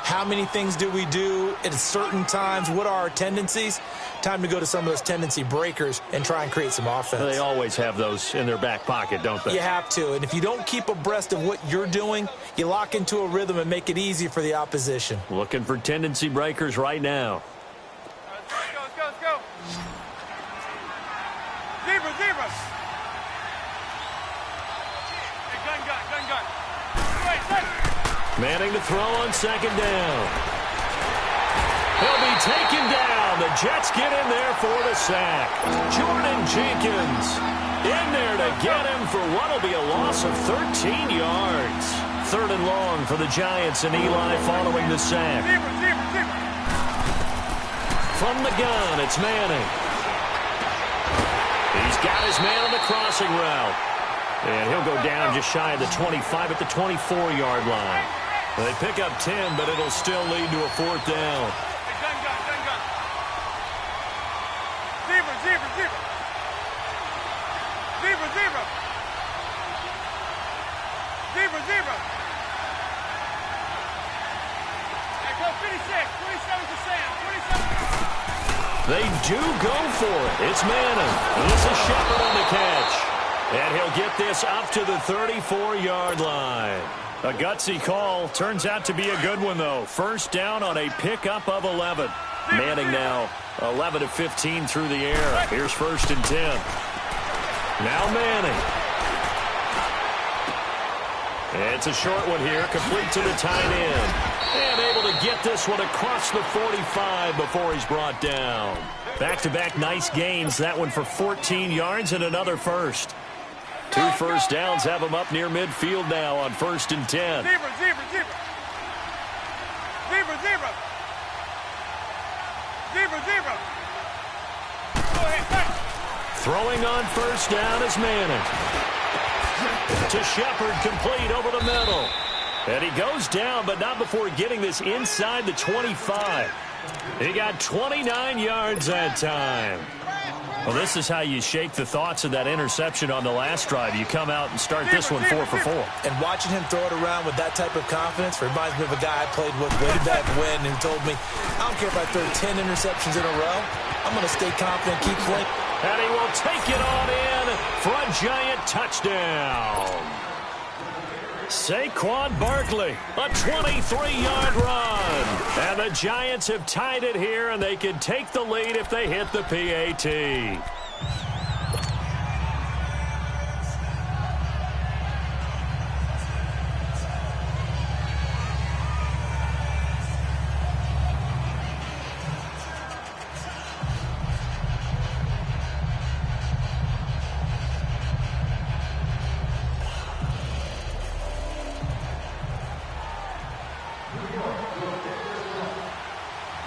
How many things do we do at certain times? What are our tendencies? Time to go to some of those tendency breakers and try and create some offense. They always have those in their back pocket, don't they? You have to. And if you don't keep abreast of what you're doing, you lock into a rhythm and make it easy for the opposition. Looking for tendency breakers right now. Let's go. Zebra. Hey, gun. Wait. Manning to throw on 2nd down. He'll be taken down. The Jets get in there for the sack. Jordan Jenkins in there to get him for what will be a loss of 13 yards. 3rd and long for the Giants, and Eli following the sack. Zebra. From the gun, it's Manning. He's got his man on the crossing route. And he'll go down just shy of the 25 at the 24-yard line. They pick up 10, but it'll still lead to a 4th down. Zebra. Zebra, zebra. Hey, go 56. 27 to Sam. 27. They do go for it. It's Manning. This is Shepard on the catch. And he'll get this up to the 34-yard line. A gutsy call. Turns out to be a good one, though. First down on a pickup of 11. Manning now 11 of 15 through the air. Here's 1st and 10. Now Manning. It's a short one here, complete to the tight end. And able to get this one across the 45 before he's brought down. Back-to-back nice gains. That one for 14 yards and another first. 2 first downs have him up near midfield now on 1st and 10. Zebra, zebra, zebra. Zebra, zebra. Zebra, zebra. Go ahead, thanks. Throwing on 1st down is Manning. To Shepard, complete over the middle. And he goes down, but not before getting this inside the 25. He got 29 yards that time. Well, this is how you shake the thoughts of that interception on the last drive. You come out and start this one 4 for 4. And watching him throw it around with that type of confidence reminds me of a guy I played with way back when who told me, I don't care if I throw 10 interceptions in a row. I'm going to stay confident, keep playing. And he will take it on in for a giant touchdown. Saquon Barkley, a 23-yard run. And the Giants have tied it here, and they can take the lead if they hit the PAT.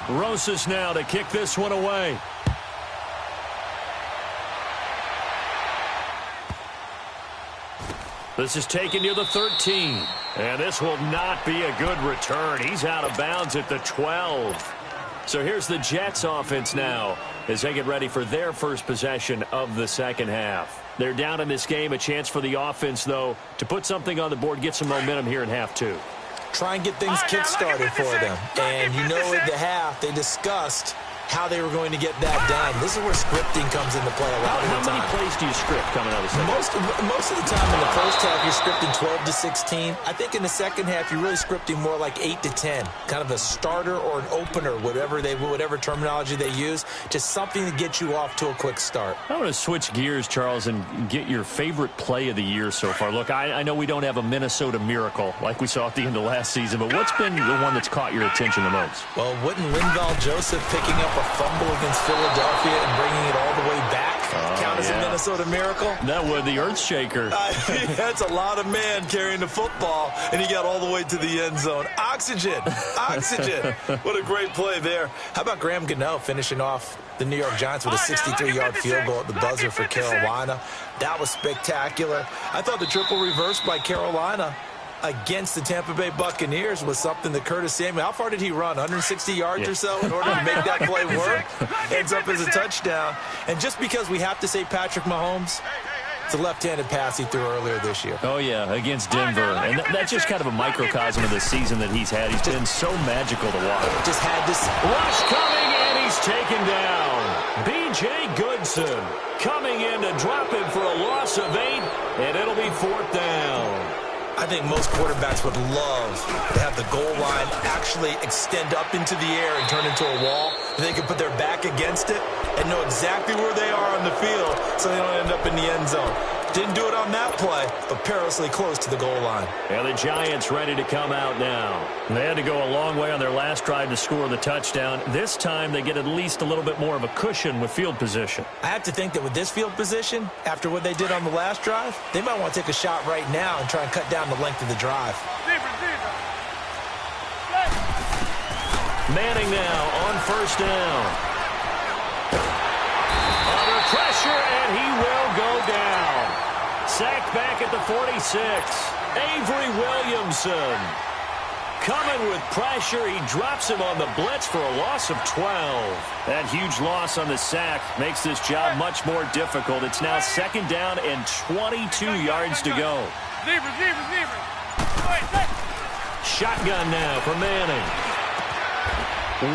Rosas now to kick this one away. This is taken near the 13. And this will not be a good return. He's out of bounds at the 12. So here's the Jets offense now as they get ready for their first possession of the second half. They're down in this game. A chance for the offense, though, to put something on the board, get some momentum here in half 2. Try and get things kick-started for them. And you know at the half, they discussed how they were going to get that done. This is where scripting comes into play a lot of the time. How many plays do you script coming out of the second? Most of the time in the first half, you're scripting 12 to 16. I think in the second half, you're really scripting more like 8 to 10. Kind of a starter or an opener, whatever terminology they use. Just something to get you off to a quick start. I want to switch gears, Charles, and get your favorite play of the year so far. Look, I know we don't have a Minnesota miracle like we saw at the end of last season, but what's been the one that's caught your attention the most? Well, wouldn't Linval Joseph picking up a fumble against Philadelphia and bringing it all the way back count as a Minnesota miracle? That would, the earth shaker. That's a lot of man carrying the football, and he got all the way to the end zone. Oxygen. What a great play there. How about Graham Gano finishing off the New York Giants with a 63-yard field goal at the buzzer for Carolina? That was spectacular. I thought the triple reverse by Carolina against the Tampa Bay Buccaneers was something that Curtis Samuel, how far did he run? 160 yards or so in order to make that play work? Ends up as a touchdown. And just because we have to say Patrick Mahomes, it's a left-handed pass he threw earlier this year. Oh, yeah, against Denver. And that's just kind of a microcosm of the season that he's had. He's been so magical to watch. Just had this. Rush coming, and he's taken down. B.J. Goodson coming in to drop him for a loss of 8, and it'll be 4th down. I think most quarterbacks would love to have the goal line actually extend up into the air and turn into a wall. They can put their back against it and know exactly where they are on the field so they don't end up in the end zone. Didn't do it on that play, but perilously close to the goal line. And the Giants ready to come out now. They had to go a long way on their last drive to score the touchdown. This time they get at least a little bit more of a cushion with field position. I have to think that with this field position, after what they did on the last drive, they might want to take a shot right now and try and cut down the length of the drive. Manning now on 1st down. Under pressure, and he will go down. Sacked back at the 46. Avery Williamson coming with pressure. He drops him on the blitz for a loss of 12. That huge loss on the sack makes this job much more difficult. It's now 2nd down and 22 yards to go. Zebra. Shotgun now for Manning.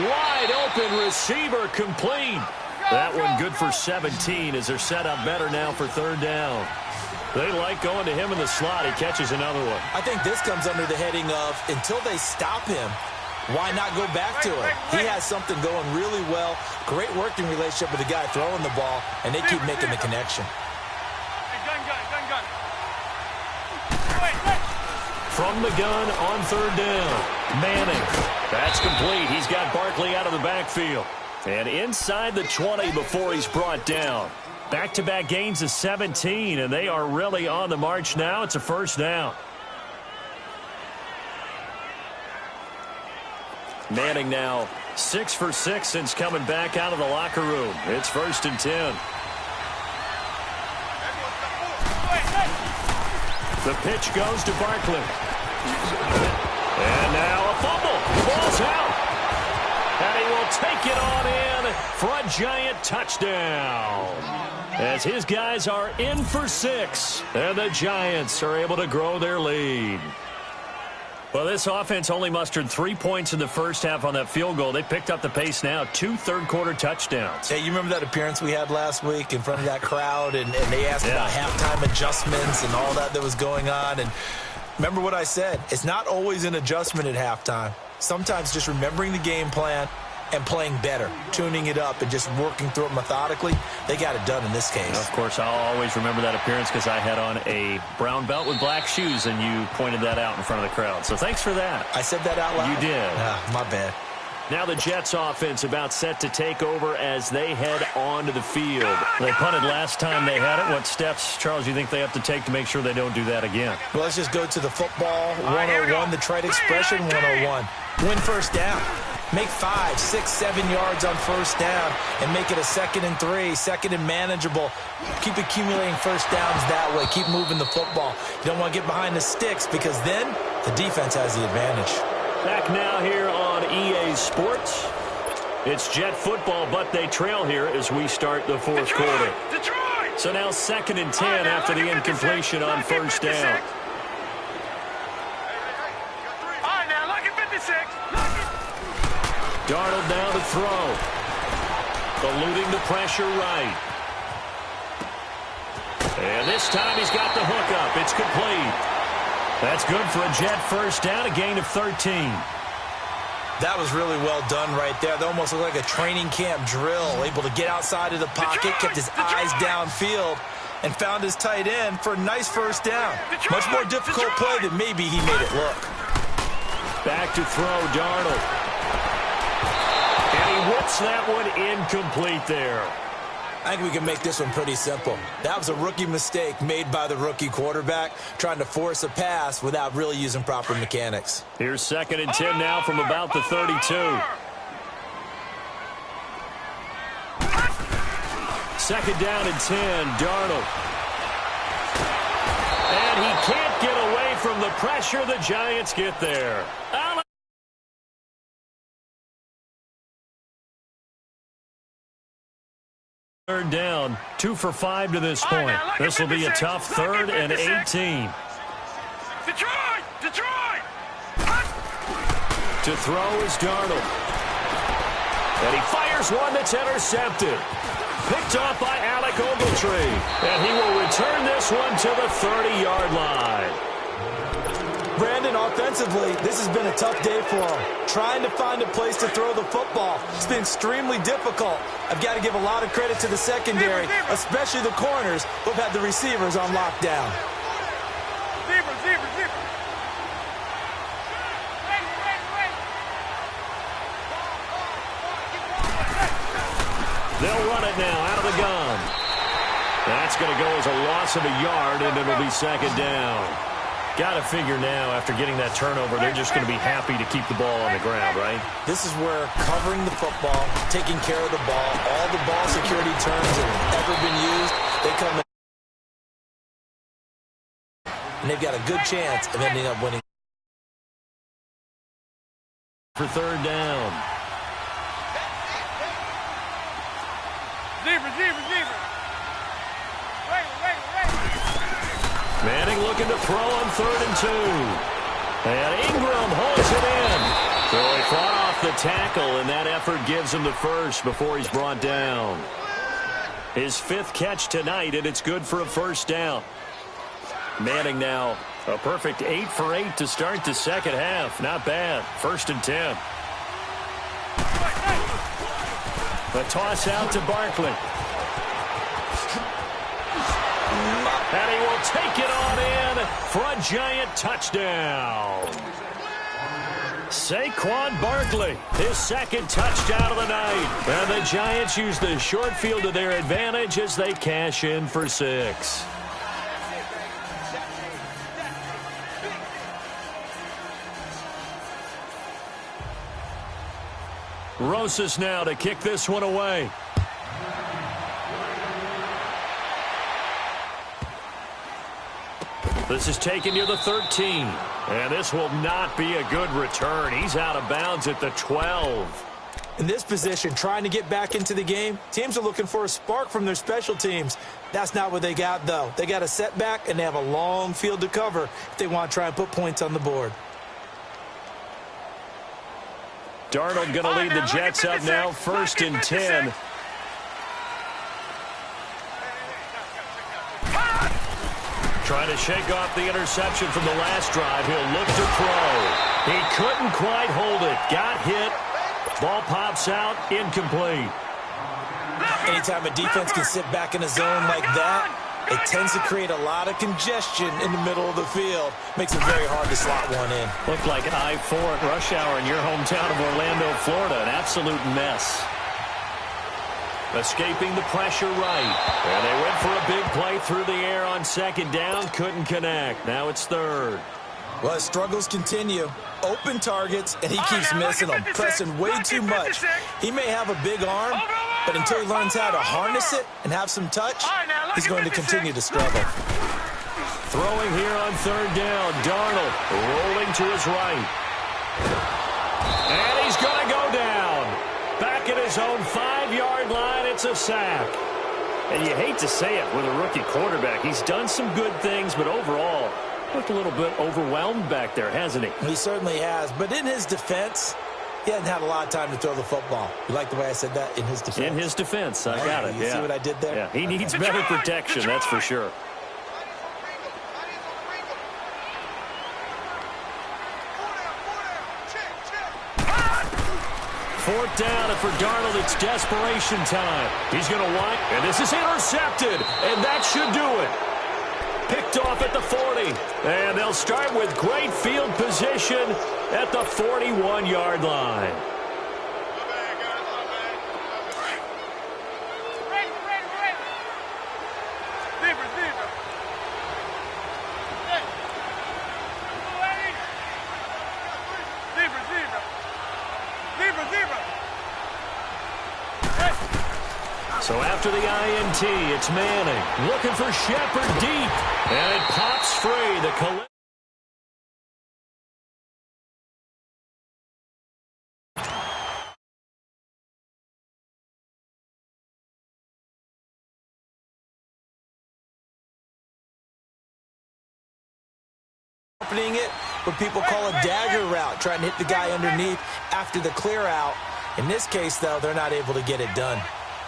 Wide open receiver complete. That one good for 17 as they're set up better now for third down. They like going to him in the slot. He catches another one. I think this comes under the heading of until they stop him, why not go back to him? He has something going really well. Great working relationship with the guy throwing the ball, and they keep making the connection. From the gun on third down. Manning. That's complete. He's got Barkley out of the backfield. And inside the 20 before he's brought down. Back-to-back gains of 17, and they are really on the march now. It's a first down. Manning now 6 for 6 since coming back out of the locker room. It's 1st and 10. The pitch goes to Barkley. And now a fumble. The ball's out. And he will take it on in for a Giant touchdown. As his guys are in for 6. And the Giants are able to grow their lead. Well, this offense only mustered 3 points in the first half on that field goal. They picked up the pace now. 2 third-quarter touchdowns. Hey, you remember that appearance we had last week in front of that crowd, and they asked about halftime adjustments and all that was going on. And remember what I said. It's not always an adjustment at halftime. Sometimes just remembering the game plan and playing better, tuning it up and just working through it methodically. They got it done in this case. Of course, I'll always remember that appearance because I had on a brown belt with black shoes, and you pointed that out in front of the crowd. So thanks for that. I said that out loud? You did. My bad. Now the Jets offense about set to take over as they head onto the field. They punted last time they had it. What steps, Charles, do you think they have to take to make sure they don't do that again? Well, let's just go to the football 101, the trite expression 101. Win first down. Make 5, 6, 7 yards on first down and make it a 2nd and 3, 2nd and manageable. Keep accumulating first downs that way. Keep moving the football. You don't want to get behind the sticks because then the defense has the advantage. Back now here on EA Sports. It's Jet football, but they trail here as we start the fourth quarter. So now 2nd and 10 after the incompletion on first down. Darnold now to throw. Eluding the pressure right. And this time he's got the hook up. It's complete. That's good for a Jet first down, a gain of 13. That was really well done right there. That almost looked like a training camp drill. Able to get outside of the pocket, kept his eyes downfield, and found his tight end for a nice first down. Much more difficult play than maybe he made it look. Back to throw, Darnold. And he whips that one incomplete there. I think we can make this one pretty simple. That was a rookie mistake made by the rookie quarterback, trying to force a pass without really using proper mechanics. Here's 2nd and 10 now from about the 32. Second down and 10, Darnold. And he can't get away from the pressure. The Giants get there. Third down, 2 for 5 to this point. This will be a tough 3rd and 18. Detroit! To throw is Darnold. And he fires one that's intercepted. Picked off by Alec Ogletree. And he will return this one to the 30-yard line. Brandon, offensively, this has been a tough day for him. Trying to find a place to throw the football. It's been extremely difficult. I've got to give a lot of credit to the secondary, especially the corners who have had the receivers on lockdown. They'll run it now out of the gun. That's going to go as a loss of a yard, and it'll be 2nd down. Got to figure now, after getting that turnover, they're just going to be happy to keep the ball on the ground, right? This is where covering the football, taking care of the ball, all the ball security terms that have ever been used, they come in. And they've got a good chance of ending up winning. For 3rd down. Receiver. Manning looking to throw on 3rd and 2. And Ingram holds it in. So he fought off the tackle, and that effort gives him the first before he's brought down. His 5th catch tonight, and it's good for a first down. Manning now a perfect 8 for 8 to start the second half. Not bad. 1st and 10. The toss out to Barkley. And he will take it on in for a giant touchdown. Saquon Barkley, his 2nd touchdown of the night. And the Giants use the short field to their advantage as they cash in for 6. Rosas now to kick this one away. This is taken near the 13. And this will not be a good return. He's out of bounds at the 12. In this position, trying to get back into the game, teams are looking for a spark from their special teams. That's not what they got, though. They got a setback, and they have a long field to cover if they want to try and put points on the board. Darnold going to lead the Jets up now, 1st and 10. Trying to shake off the interception from the last drive. He'll look to throw. He couldn't quite hold it. Got hit. Ball pops out. Incomplete. Anytime a defense can sit back in a zone like that, it tends to create a lot of congestion in the middle of the field. Makes it very hard to slot one in. Looked like I-4 at rush hour in your hometown of Orlando, Florida. An absolute mess. Escaping the pressure right. And they went for a big play through the air on 2nd down. Couldn't connect. Now it's 3rd. Well, his struggles continue. Open targets, and he keeps missing them, pressing way too much. He may have a big arm, but until he learns how to harness it and have some touch, he's going to continue to struggle. Throwing here on 3rd down. Darnold rolling to his right. And he's going to go down. Back at his own 5-yard line, it's a sack. And you hate to say it with a rookie quarterback. He's done some good things, but overall, looked a little bit overwhelmed back there, hasn't he? He certainly has. But in his defense, he hasn't had a lot of time to throw the football. You like the way I said that? In his defense? In his defense. I got it. You see what I did there? Yeah, he needs better protection, that's for sure. 4th down, and for Darnold, it's desperation time. He's going to wind, and this is intercepted, and that should do it. Picked off at the 40, and they'll start with great field position at the 41-yard line. So after the INT, it's Manning looking for Shepard deep, and it pops free. The opening it, what people call a dagger route, trying to hit the guy underneath after the clear out. In this case, though, they're not able to get it done.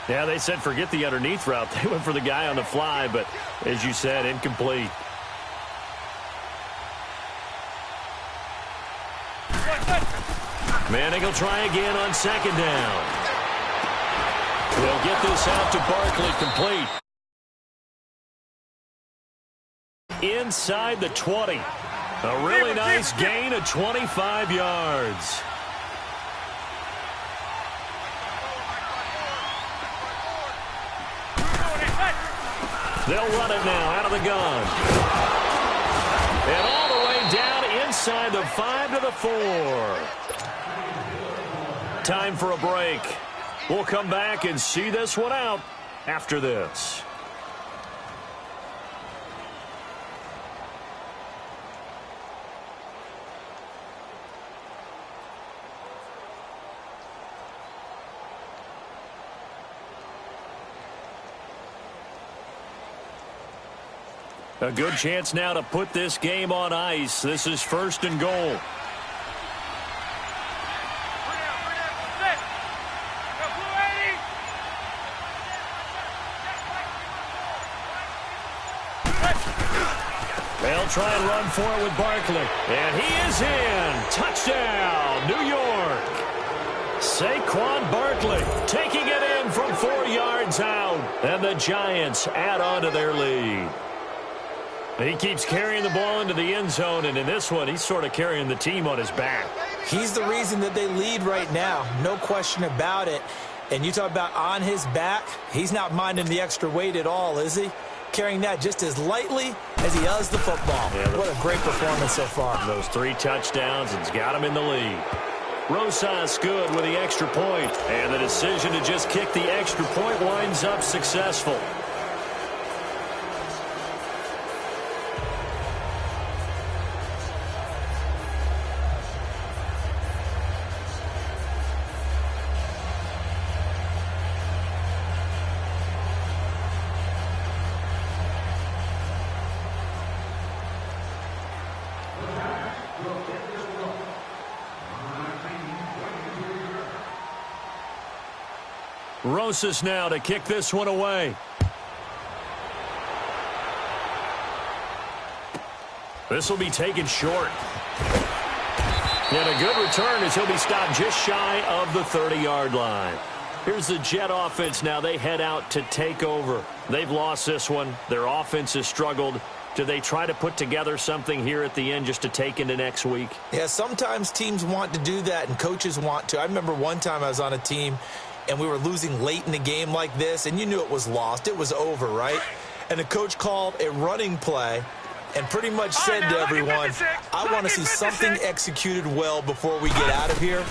Yeah, they said forget the underneath route. They went for the guy on the fly, but as you said, incomplete. Manning will try again on 2nd down. They'll get this out to Barkley, complete. Inside the 20. A really nice gain of 25 yards. They'll run it now out of the gun. And all the way down inside the 5 to the 4. Time for a break. We'll come back and see this one out after this. A good chance now to put this game on ice. This is 1st and goal. They'll try and run for it with Barkley. And he is in. Touchdown, New York. Saquon Barkley taking it in from 4 yards out. And the Giants add on to their lead. He keeps carrying the ball into the end zone, and in this one, he's sort of carrying the team on his back. He's the reason that they lead right now. No question about it. And you talk about on his back, he's not minding the extra weight at all, is he? Carrying that just as lightly as he does the football. Yeah, what a great performance so far. Those 3 touchdowns, and it's got him in the lead. Rosas good with the extra point, and the decision to just kick the extra point winds up successful. Rosas now to kick this one away. This will be taken short. And a good return as he'll be stopped just shy of the 30-yard line. Here's the Jet offense now. They head out to take over. They've lost this one. Their offense has struggled. Do they try to put together something here at the end just to take into next week? Yeah, sometimes teams want to do that and coaches want to. I remember one time I was on a team and we were losing late in the game like this, and you knew it was lost. It was over, right? And the coach called a running play and pretty much said to everyone, I want to see something executed well before we get out of here.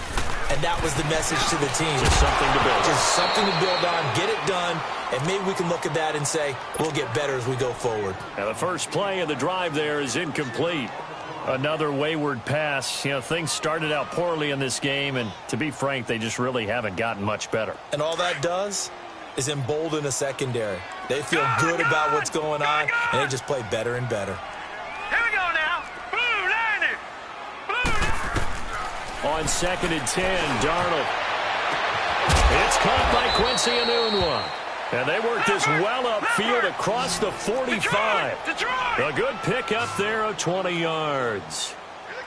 And that was the message to the team. Just something to build on. Just something to build on, get it done, and maybe we can look at that and say, we'll get better as we go forward. Now the first play of the drive there is incomplete. Another wayward pass. You know, things started out poorly in this game, and to be frank, they just really haven't gotten much better. And all that does is embolden the secondary. They feel good about what's going on, and they just play better and better. Here we go now. Blue Liner. On 2nd and 10, Darnold. It's caught by Quincy Enunwa. And they work this well upfield across the 45. A good pickup there of 20 yards.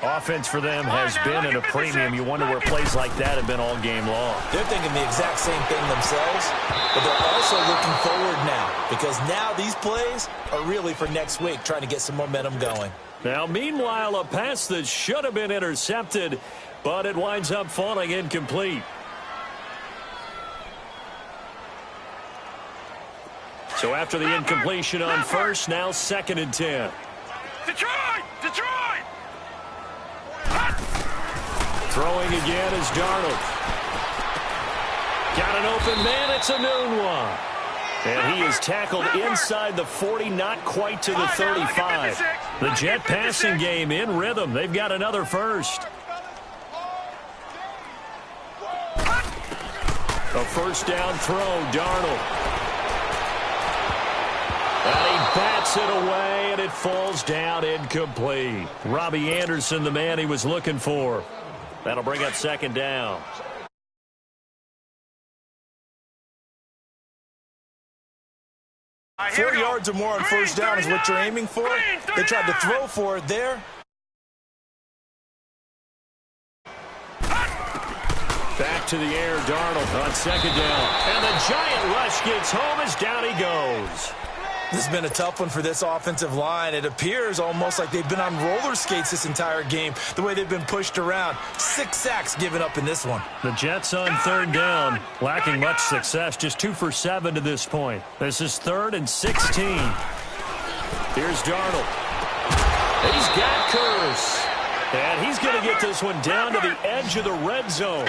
Offense for them has been at a premium. You wonder where plays like that have been all game long. They're thinking the exact same thing themselves, but they're also looking forward now because now these plays are really for next week, trying to get some momentum going. Now, meanwhile, a pass that should have been intercepted, but it winds up falling incomplete. So after the incompletion on first, now 2nd and 10. Detroit! Detroit! Throwing again is Darnold. Got an open man, it's Enunwa. And he is tackled inside the 40, not quite to the 35. The Jet passing game in rhythm. They've got another first. A first down throw, Darnold. And he bats it away, and it falls down incomplete. Robbie Anderson, the man he was looking for. That'll bring up 2nd down. Right, 4 yards or more on first down is what you're aiming for. They tried to throw for it there. Back to the air, Darnold on 2nd down. And the giant rush gets home as down he goes. This has been a tough one for this offensive line. It appears almost like they've been on roller skates this entire game, the way they've been pushed around. 6 sacks given up in this one. The Jets on 3rd down, lacking much success, just 2 for 7 to this point. This is 3rd and 16. Here's Darnold. He's got Curse. And he's going to get this one down to the edge of the red zone.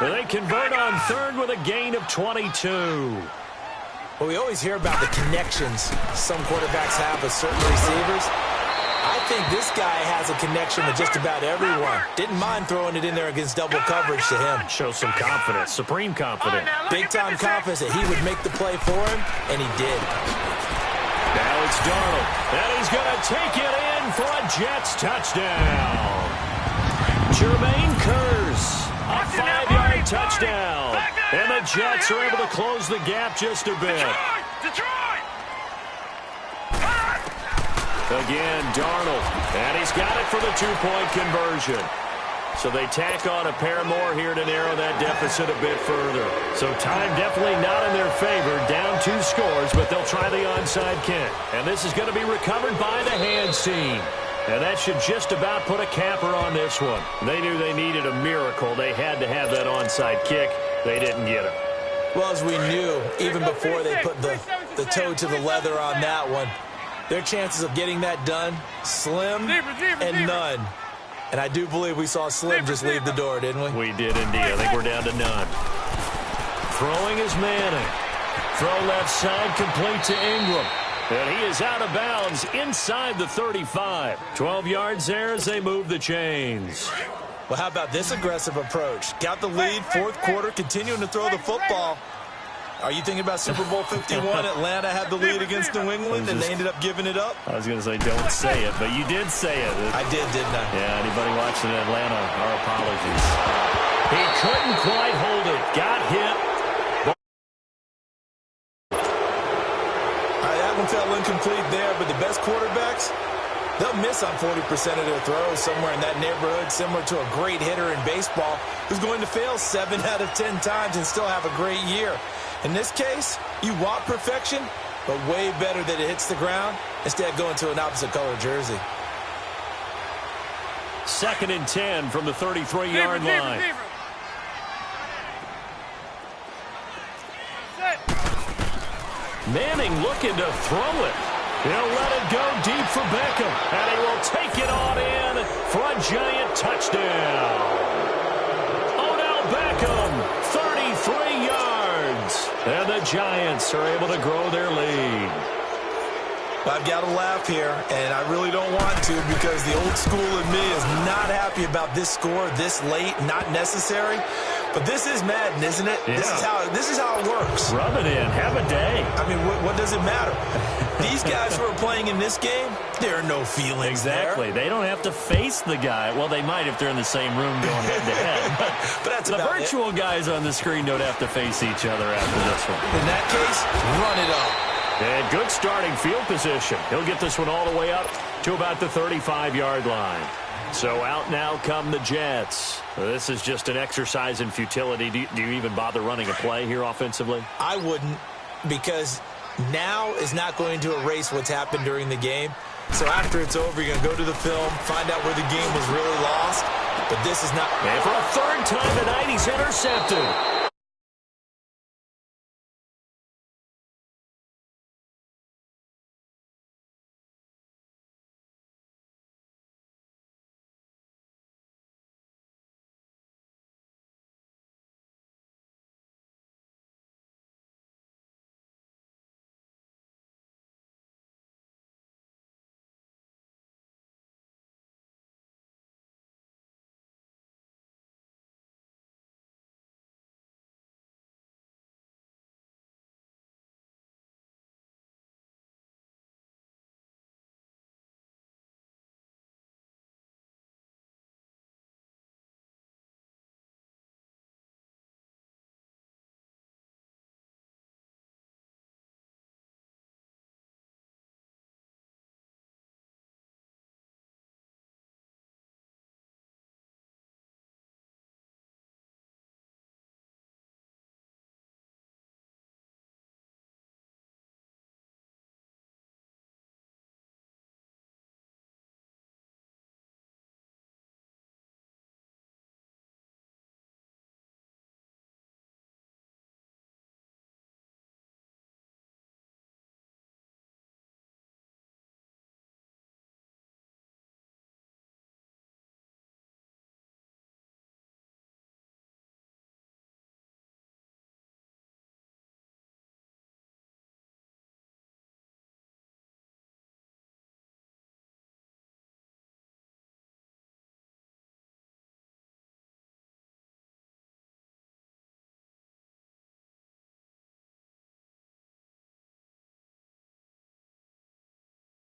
They convert on 3rd with a gain of 22. Well, we always hear about the connections some quarterbacks have with certain receivers. I think this guy has a connection with just about everyone. Didn't mind throwing it in there against double coverage to him. Shows some confidence, supreme confidence. Big-time confidence that he would make the play for him, and he did. Now it's Darnold, and he's going to take it in for a Jets touchdown. Jermaine Kearse, a 5-yard touchdown. And the Jets are able to close the gap just a bit. Detroit! Again, Darnold, and he's got it for the 2-point conversion. So they tack on a pair more here to narrow that deficit a bit further. So time definitely not in their favor. Down 2 scores, but they'll try the onside kick. And this is going to be recovered by the hands team. And that should just about put a capper on this one. They knew they needed a miracle. They had to have that onside kick. They didn't get it. Well, as we knew, even before they put the toe to the leather on that one, their chances of getting that done, slim and none. And I do believe we saw Slim just leave the door, didn't we? We did indeed. I think we're down to none. Throwing is Manning. Throw left side, complete to Ingram. And he is out of bounds inside the 35. 12 yards there as they move the chains. Well, how about this aggressive approach? Got the lead, fourth quarter, continuing to throw the football. Are you thinking about Super Bowl 51? Atlanta had the lead against New England, and they ended up giving it up? I was going to say, don't say it, but you did say it. I did, didn't I? Yeah, anybody watching Atlanta, our apologies. He couldn't quite hold it. Got hit. That one fell incomplete there, but the best quarterbacks, they'll miss on 40% of their throws somewhere in that neighborhood, similar to a great hitter in baseball who's going to fail 7 out of 10 times and still have a great year. In this case, you want perfection, but way better that it hits the ground instead of going to an opposite color jersey. 2nd and 10 from the 33-yard line. Manning looking to throw it. He'll let it go deep for Beckham, and he will take it on in for a giant touchdown. Odell Beckham, 33 yards. And the Giants are able to grow their lead. I've got to laugh here, and I really don't want to because the old school in me is not happy about this score this late, not necessary. But this is Madden, isn't it? Yeah. This is how it works. Rub it in. Have a day. I mean, what does it matter? These guys who are playing in this game, there are no feelings exactly. there. They don't have to face the guy. Well, they might if they're in the same room going head-to-head. But that's the about virtual it. Guys on the screen don't have to face each other after this one. In that case, run it up. And good starting field position. He'll get this one all the way up to about the 35-yard line. So out now come the Jets. This is just an exercise in futility. Do you even bother running a play here offensively? I wouldn't, because now is not going to erase what's happened during the game. So after it's over, you're going to go to the film, find out where the game was really lost. But this is not. And for a 3rd time tonight, he's intercepted.